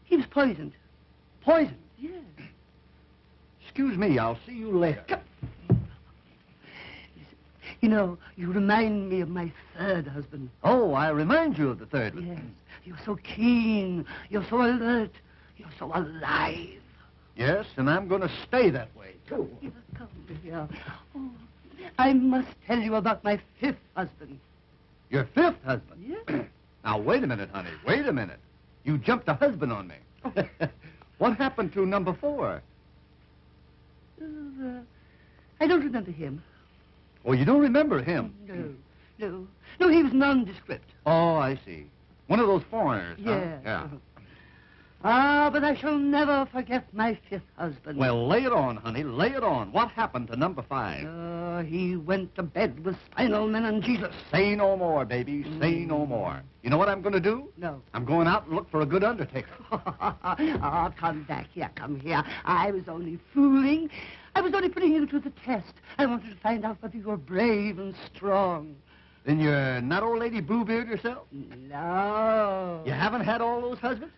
he was poisoned. Poison? Yes. excuse me. I'll see you later. You know, you remind me of my third husband. Oh, I remind you of the third one. Yes. You're so keen. You're so alert. You're so alive. Yes, and I'm going to stay that way, too. Here, come here. Oh, I must tell you about my fifth husband. Your fifth husband? Yes. Now, wait a minute, honey. Wait a minute. You jumped a husband on me. What happened to number 4? I don't remember him. Oh, you don't remember him? No, he was nondescript. Oh, I see. One of those foreigners, huh? Yes. Yeah. Ah, but I shall never forget my fifth husband. Well, lay it on, honey. Lay it on. What happened to number 5? He went to bed with spinal meningitis. Say no more, baby. Say no more. You know what I'm going to do? No. I'm going out and look for a good undertaker. Oh, come back here, come here. I was only fooling. I was only putting you to the test. I wanted to find out whether you were brave and strong. Then you're not old lady Bluebeard yourself? No. You haven't had all those husbands?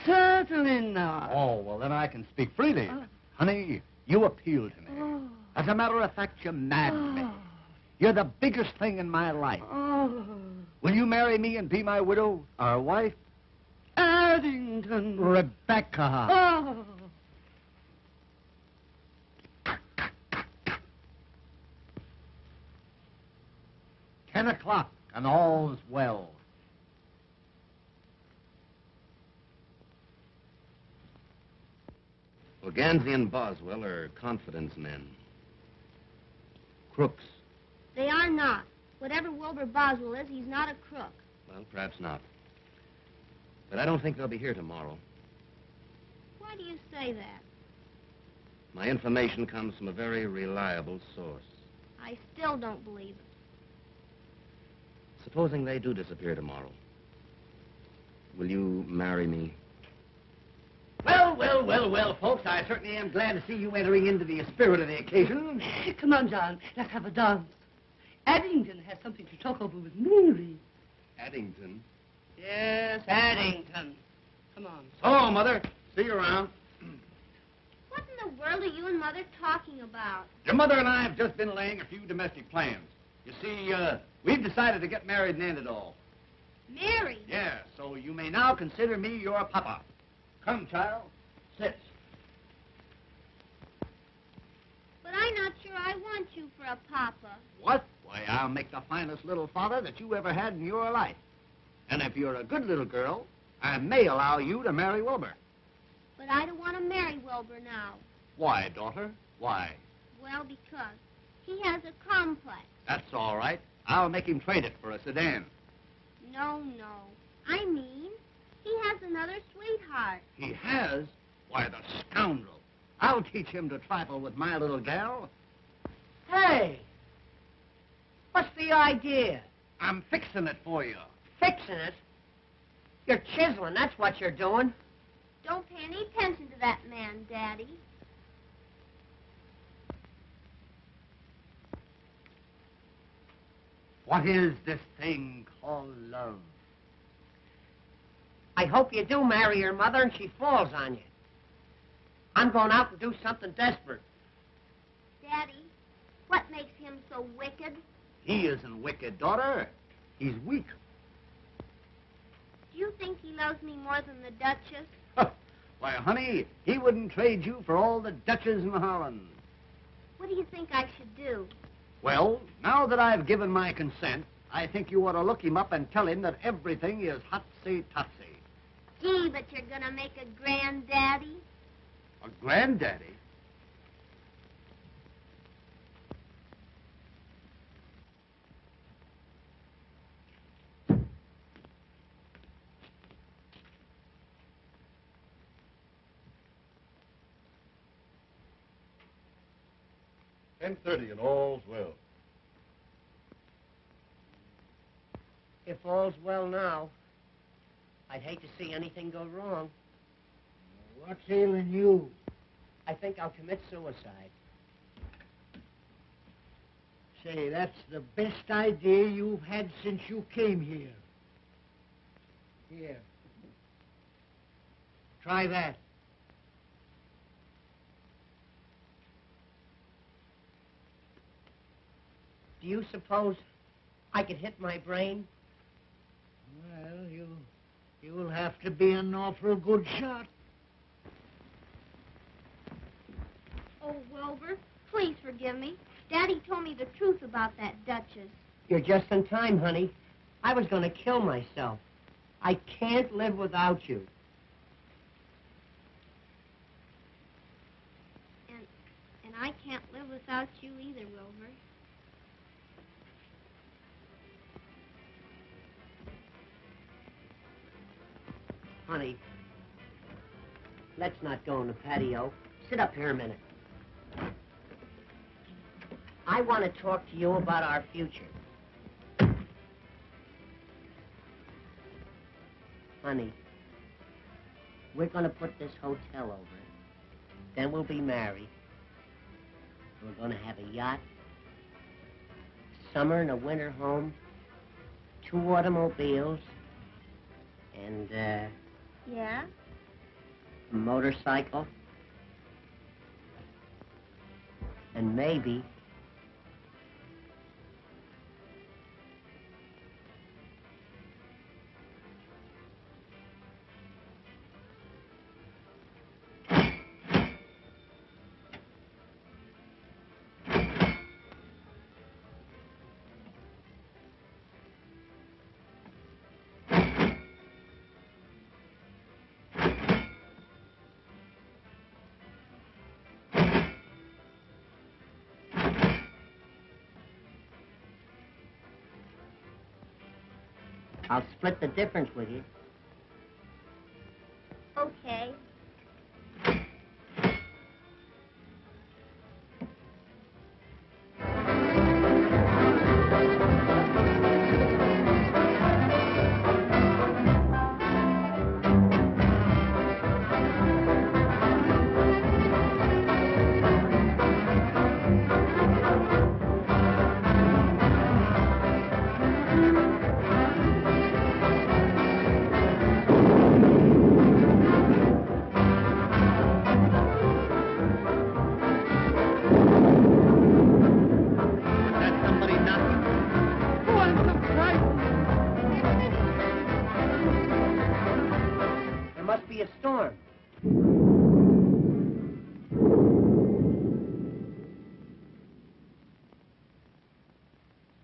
Certainly not. Oh, well, then I can speak freely. Honey, you appeal to me. Oh. As a matter of fact, you're mad to me. You're the biggest thing in my life. Oh. Will you marry me and be my widow, our wife? Addington. Rebecca. Oh. 10 o'clock, and all's well. Well, Gansey and Boswell are confidence men. Crooks. They are not. Whatever Wilbur Boswell is, he's not a crook. Well, perhaps not. But I don't think they'll be here tomorrow. Why do you say that? My information comes from a very reliable source. I still don't believe it. Supposing they do disappear tomorrow, will you marry me? Well, folks, I certainly am glad to see you entering into the spirit of the occasion. Come on, John. Let's have a dance. Addington has something to talk over with Mary. Addington? Yes, Addington. Come on. Oh, Mother. See you around. What in the world are you and Mother talking about? Your mother and I have just been laying a few domestic plans. You see, we've decided to get married and end it all. Mary? Yeah, so you may now consider me your papa. Come, child. Sit. But I'm not sure I want you for a papa. What? Why, I'll make the finest little father that you ever had in your life. And if you're a good little girl, I may allow you to marry Wilbur. But I don't want to marry Wilbur now. Why, daughter? Why? Well, because he has a complex. That's all right. I'll make him trade it for a sedan. No. I mean, he has another sweetheart. He has? Why, the scoundrel. I'll teach him to trifle with my little gal. Hey! What's the idea? I'm fixing it for you. Fixing it? You're chiseling, that's what you're doing. Don't pay any attention to that man, Daddy. What is this thing called love? I hope you do marry your mother and she falls on you. I'm going out and do something desperate. Daddy, what makes him so wicked? He isn't wicked, daughter. He's weak. Do you think he loves me more than the Duchess? Why, honey, he wouldn't trade you for all the Dutches in Holland. What do you think I should do? Well, now that I've given my consent, I think you ought to look him up and tell him that everything is hotsy-totsy. Gee, but you're gonna make a granddaddy? A granddaddy? $10:30 and all's well. If all's well now, I'd hate to see anything go wrong. What's ailing you? I think I'll commit suicide. Say, that's the best idea you've had since you came here. Here. Try that. Do you suppose I could hit my brain? Well, you'll have to be an awful good shot. Oh, Wilbur, please forgive me. Daddy told me the truth about that Duchess. You're just in time, honey. I was going to kill myself. I can't live without you. And I can't live without you either, Wilbur. Honey, let's not go in the patio. Sit up here a minute. I want to talk to you about our future. Honey, we're going to put this hotel over. Then we'll be married. We're going to have a yacht, summer and a winter home, 2 automobiles, and, Yeah? a motorcycle, and maybe I'll split the difference with you. Okay. Be a storm.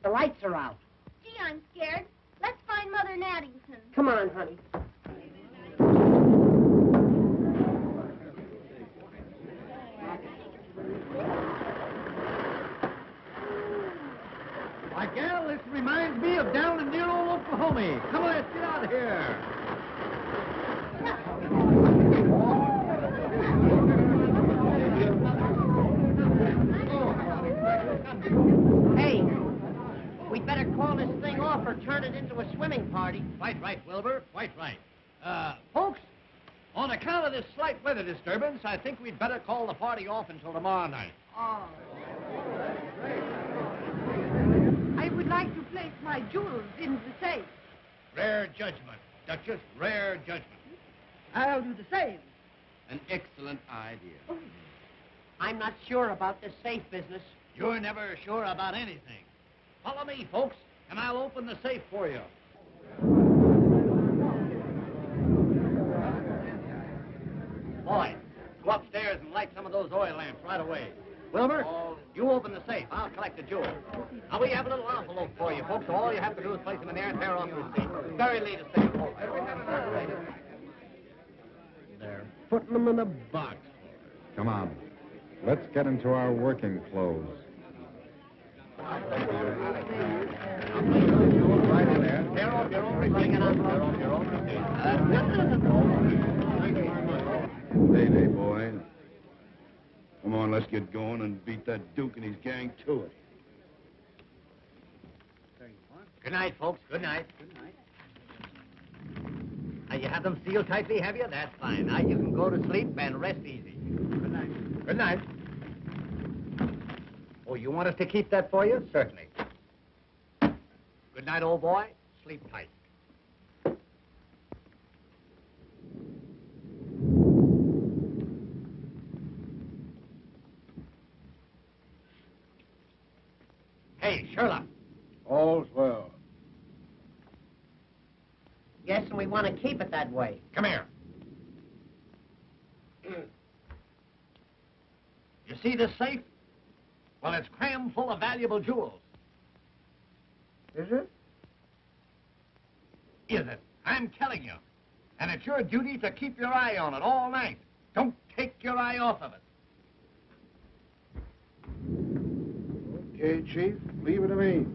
The lights are out. Gee, I'm scared. Let's find Mother Naddington. Come on, honey. Why, gal, this reminds me of down in dear old Oklahoma. Come on, let's get out of here. Hey, we'd better call this thing off or turn it into a swimming party. Quite right, Wilbur, quite right. Folks, on account of this slight weather disturbance, I think we'd better call the party off until tomorrow night. Oh. I would like to place my jewels in the safe. Rare judgment, Duchess, rare judgment. I'll do the same. An excellent idea. I'm not sure about this safe business. You're never sure about anything. Follow me, folks, and I'll open the safe for you. Boy, go upstairs and light some of those oil lamps right away. Wilbur, you open the safe. I'll collect the jewels. Now, we have a little envelope for you, folks, so all you have to do is place them in there and tear off the receipt. Very late to say. They're putting them in a box. Come on. Let's get into our working clothes. Right in there. Tear off your own receipt. Tear off your own receipt. Thank you very much. Day, boy. Come on, let's get going and beat that Duke and his gang to it. Good night, folks. Good night. Good night. Now, you have them sealed tightly, have you? That's fine. Now, you can go to sleep and rest easy. Good night. Good night. Oh, you want us to keep that for you? Certainly. Good night, old boy. Sleep tight. Hey, Sherlock. want to keep it that way. Come here. You see this safe? Well, it's crammed full of valuable jewels. Is it? Is it? I'm telling you. And it's your duty to keep your eye on it all night. Don't take your eye off of it. Okay, Chief. Leave it to me.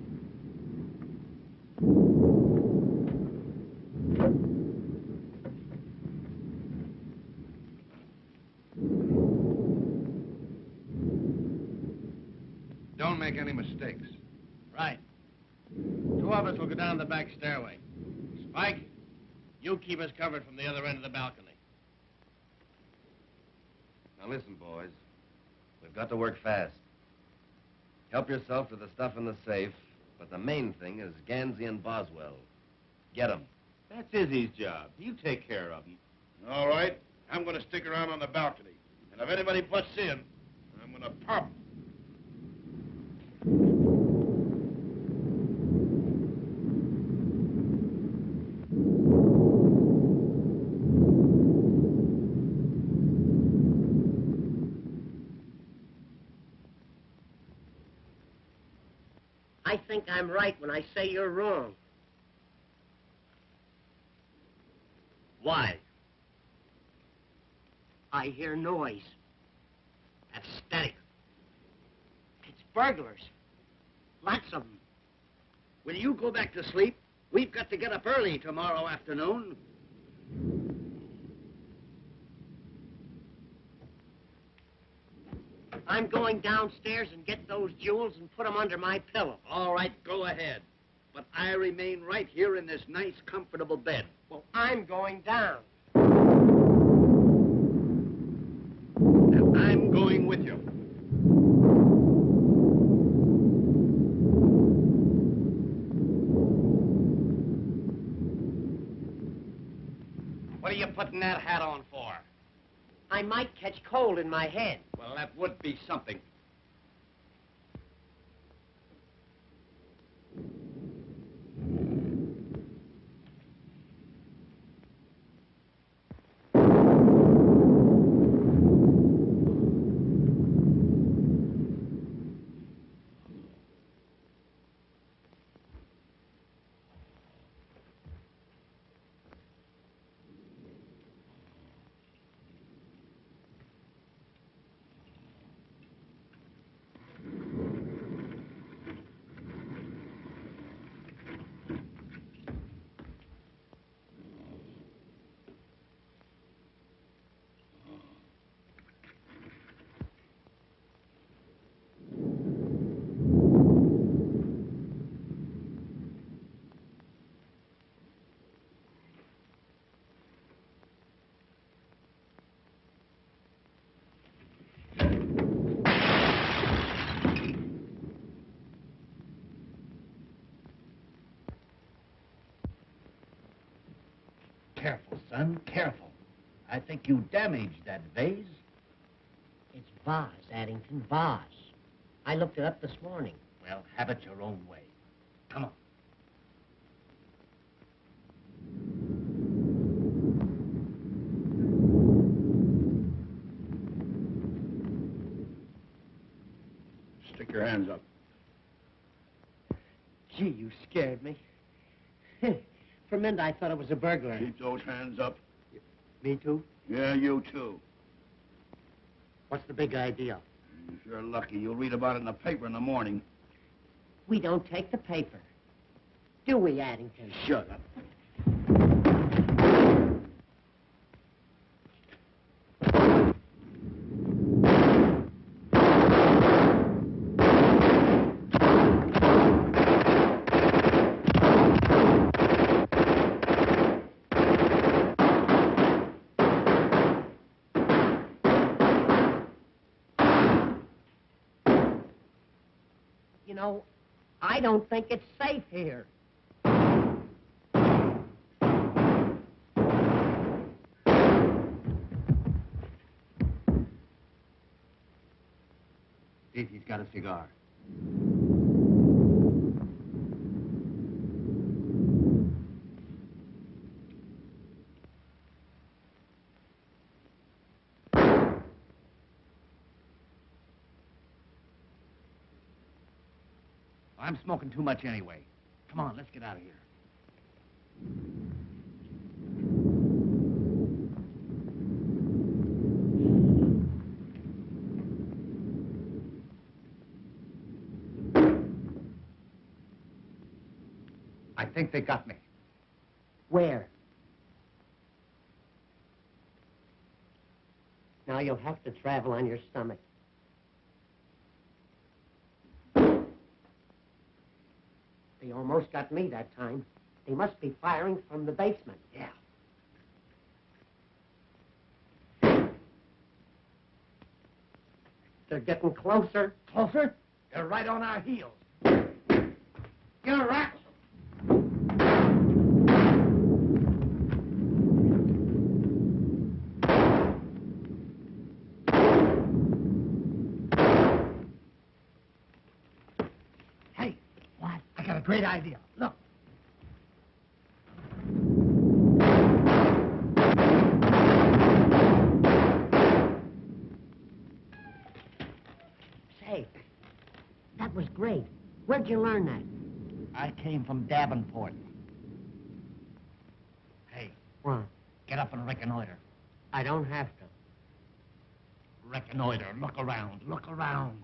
Don't make any mistakes. Right. Two of us will go down the back stairway. Spike, you keep us covered from the other end of the balcony. Now listen, boys. We've got to work fast. Help yourself to the stuff in the safe, but the main thing is Gansey and Boswell. Get them. That's Izzy's job. You take care of him. All right. I'm going to stick around on the balcony. And if anybody butts in, I'm going to pop 'em. I think I'm right when I say you're wrong. Why? I hear noise. That's static. It's burglars. Lots of them. Will you go back to sleep? We've got to get up early tomorrow afternoon. I'm going downstairs and get those jewels and put them under my pillow. All right, go ahead. But I remain right here in this nice, comfortable bed. Well, I'm going down. And I'm going with you. What are you putting that hat on for? I might catch cold in my head. Well, that would be something. Careful, son, careful. I think you damaged that vase. It's vase, Addington, vase. I looked it up this morning. Well, have it your own way. Come on. Stick your hands up. Gee, you scared me. For a minute, I thought it was a burglar. Keep those hands up. Me too? Yeah, you too. What's the big idea? If you're lucky, you'll read about it in the paper in the morning. We don't take the paper. Do we, Addington? Shut up. You know, I don't think it's safe here. See if he's got a cigar. I'm smoking too much anyway. Come on, let's get out of here. I think they got me. Where? Now you'll have to travel on your stomach. They almost got me that time. They must be firing from the basement. Yeah. They're getting closer. Closer? They're right on our heels. Get a rat. Hey, what? I got a great idea. Look. Say, that was great. Where'd you learn that? I came from Davenport. Hey, What? get up and reconnoiter. I don't have to. Reconnoiter. Look around. Look around.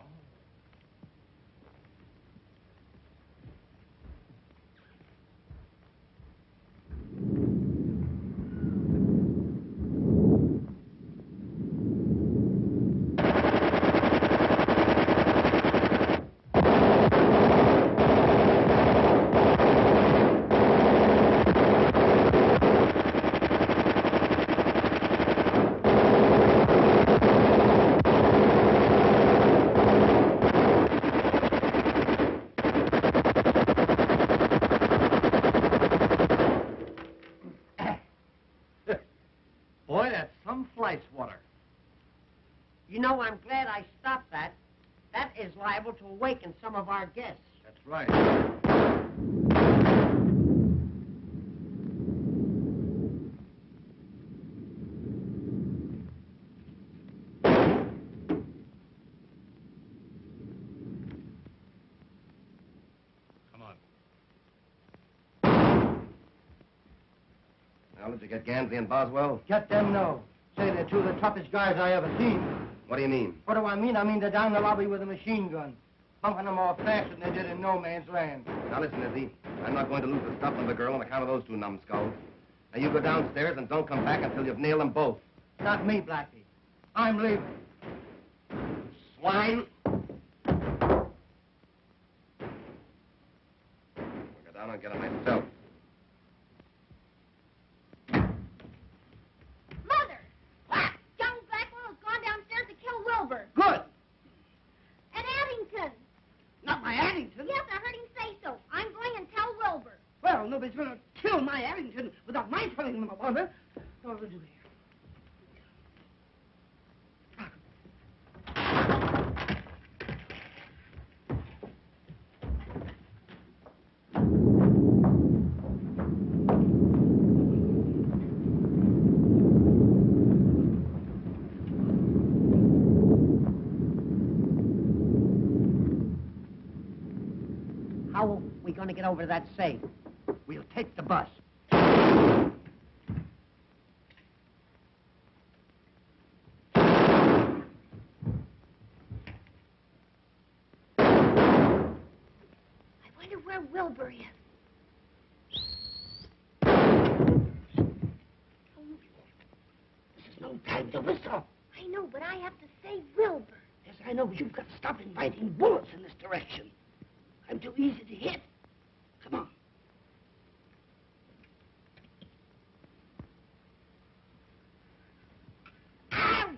Boy, that's some flight swatter. You know, I'm glad I stopped that. That is liable to awaken some of our guests. That's right. Come on. Now, did you get Gansey and Boswell? Get them, no. Say, they're two of the toughest guys I ever seen. What do you mean? What do I mean? I mean they're down the lobby with a machine gun. Pumping them off faster than they did in no man's land. Now, listen, Izzy. I'm not going to lose the stuff and the girl on account of those two numbskulls. Now, you go downstairs and don't come back until you've nailed them both. Not me, Blackie. I'm leaving. Swine! We'll go down and get them myself. Mother! Young Blackwell has gone downstairs to kill Wilbur. Good. And Addington. Not my Addington. Yes, I heard him say so. I'm going and tell Wilbur. Well, nobody's going to kill my Addington without my telling them about it. What will do here? How are we going to get over to that safe? We'll take the bus. I wonder where Wilbur is. This is no time to whistle. I know, but I have to save Wilbur. Yes, I know, but you've got to stop inviting bullets in this direction. I'm too easy to hit. Come on. Ow!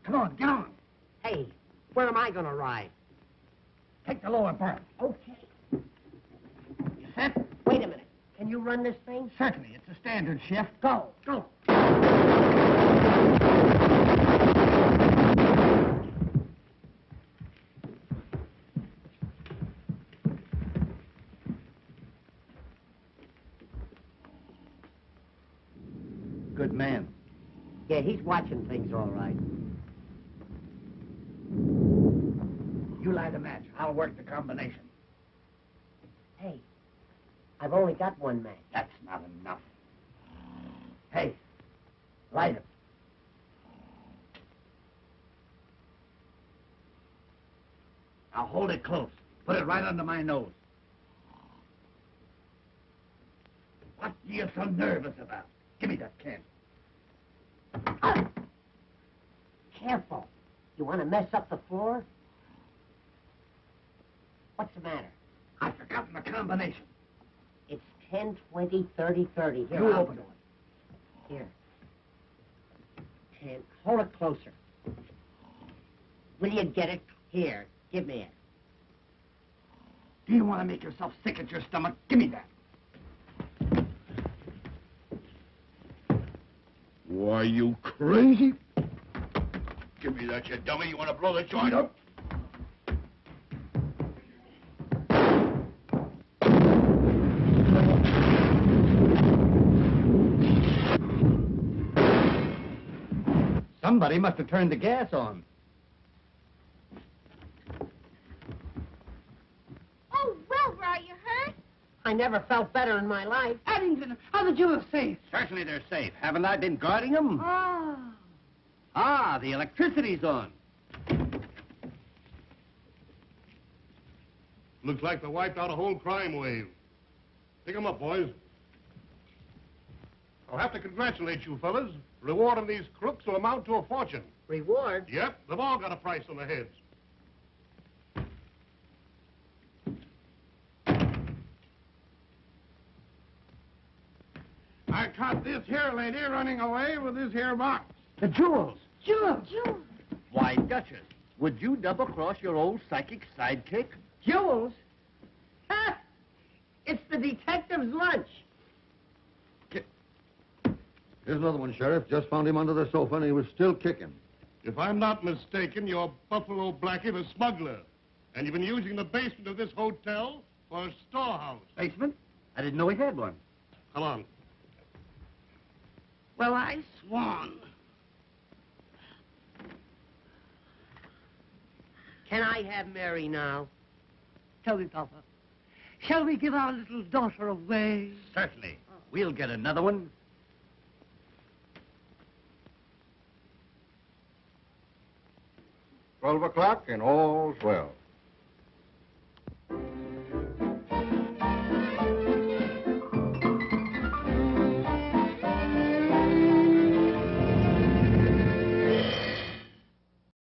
Come on, get on. Hey, where am I going to ride? Take the lower berth. Okay. You set? Wait a minute. Can you run this thing? Certainly. It's a standard shift. Go. Go. Good man. Yeah, he's watching things all right. You light a match. I'll work the combination. Hey, I've only got one match. That's not enough. Hey, light it. Now hold it close. Put it right under my nose. What are you so nervous about? Give me that can. Careful. You want to mess up the floor? What's the matter? I've forgotten the combination. It's 10, 20, 30, 30. Here, You I'll open do it. Here. 10. Hold it closer. Will you get it? Here. Give me it. Do you want to make yourself sick at your stomach? Give me that. Why, you crazy? Give me that, you dummy. You want to blow the joint up? Somebody must have turned the gas on. Oh, Wilbur, are you hurt? I never felt better in my life. Addington, how did you safe? Certainly they're safe. Haven't I been guarding them? Ah. Ah, the electricity's on. Looks like they wiped out a whole crime wave. Pick 'em up, boys. I'll have to congratulate you fellas. Reward on these crooks will amount to a fortune. Reward? Yep, they've all got a price on their heads. I caught this here lady running away with this here box. The jewels. Jewels. Why, Duchess, would you double-cross your old psychic sidekick? Jewels? Ha! It's the detective's lunch. Here's another one, Sheriff. Just found him under the sofa, and he was still kicking. If I'm not mistaken, you're Buffalo Blackie, the smuggler. And you've been using the basement of this hotel for a storehouse. Basement? I didn't know he had one. Come on. Well, I swan. Can I have Mary now? Tell me, Papa. Shall we give our little daughter away? Certainly. We'll get another one. $12 o'clock, and all's well.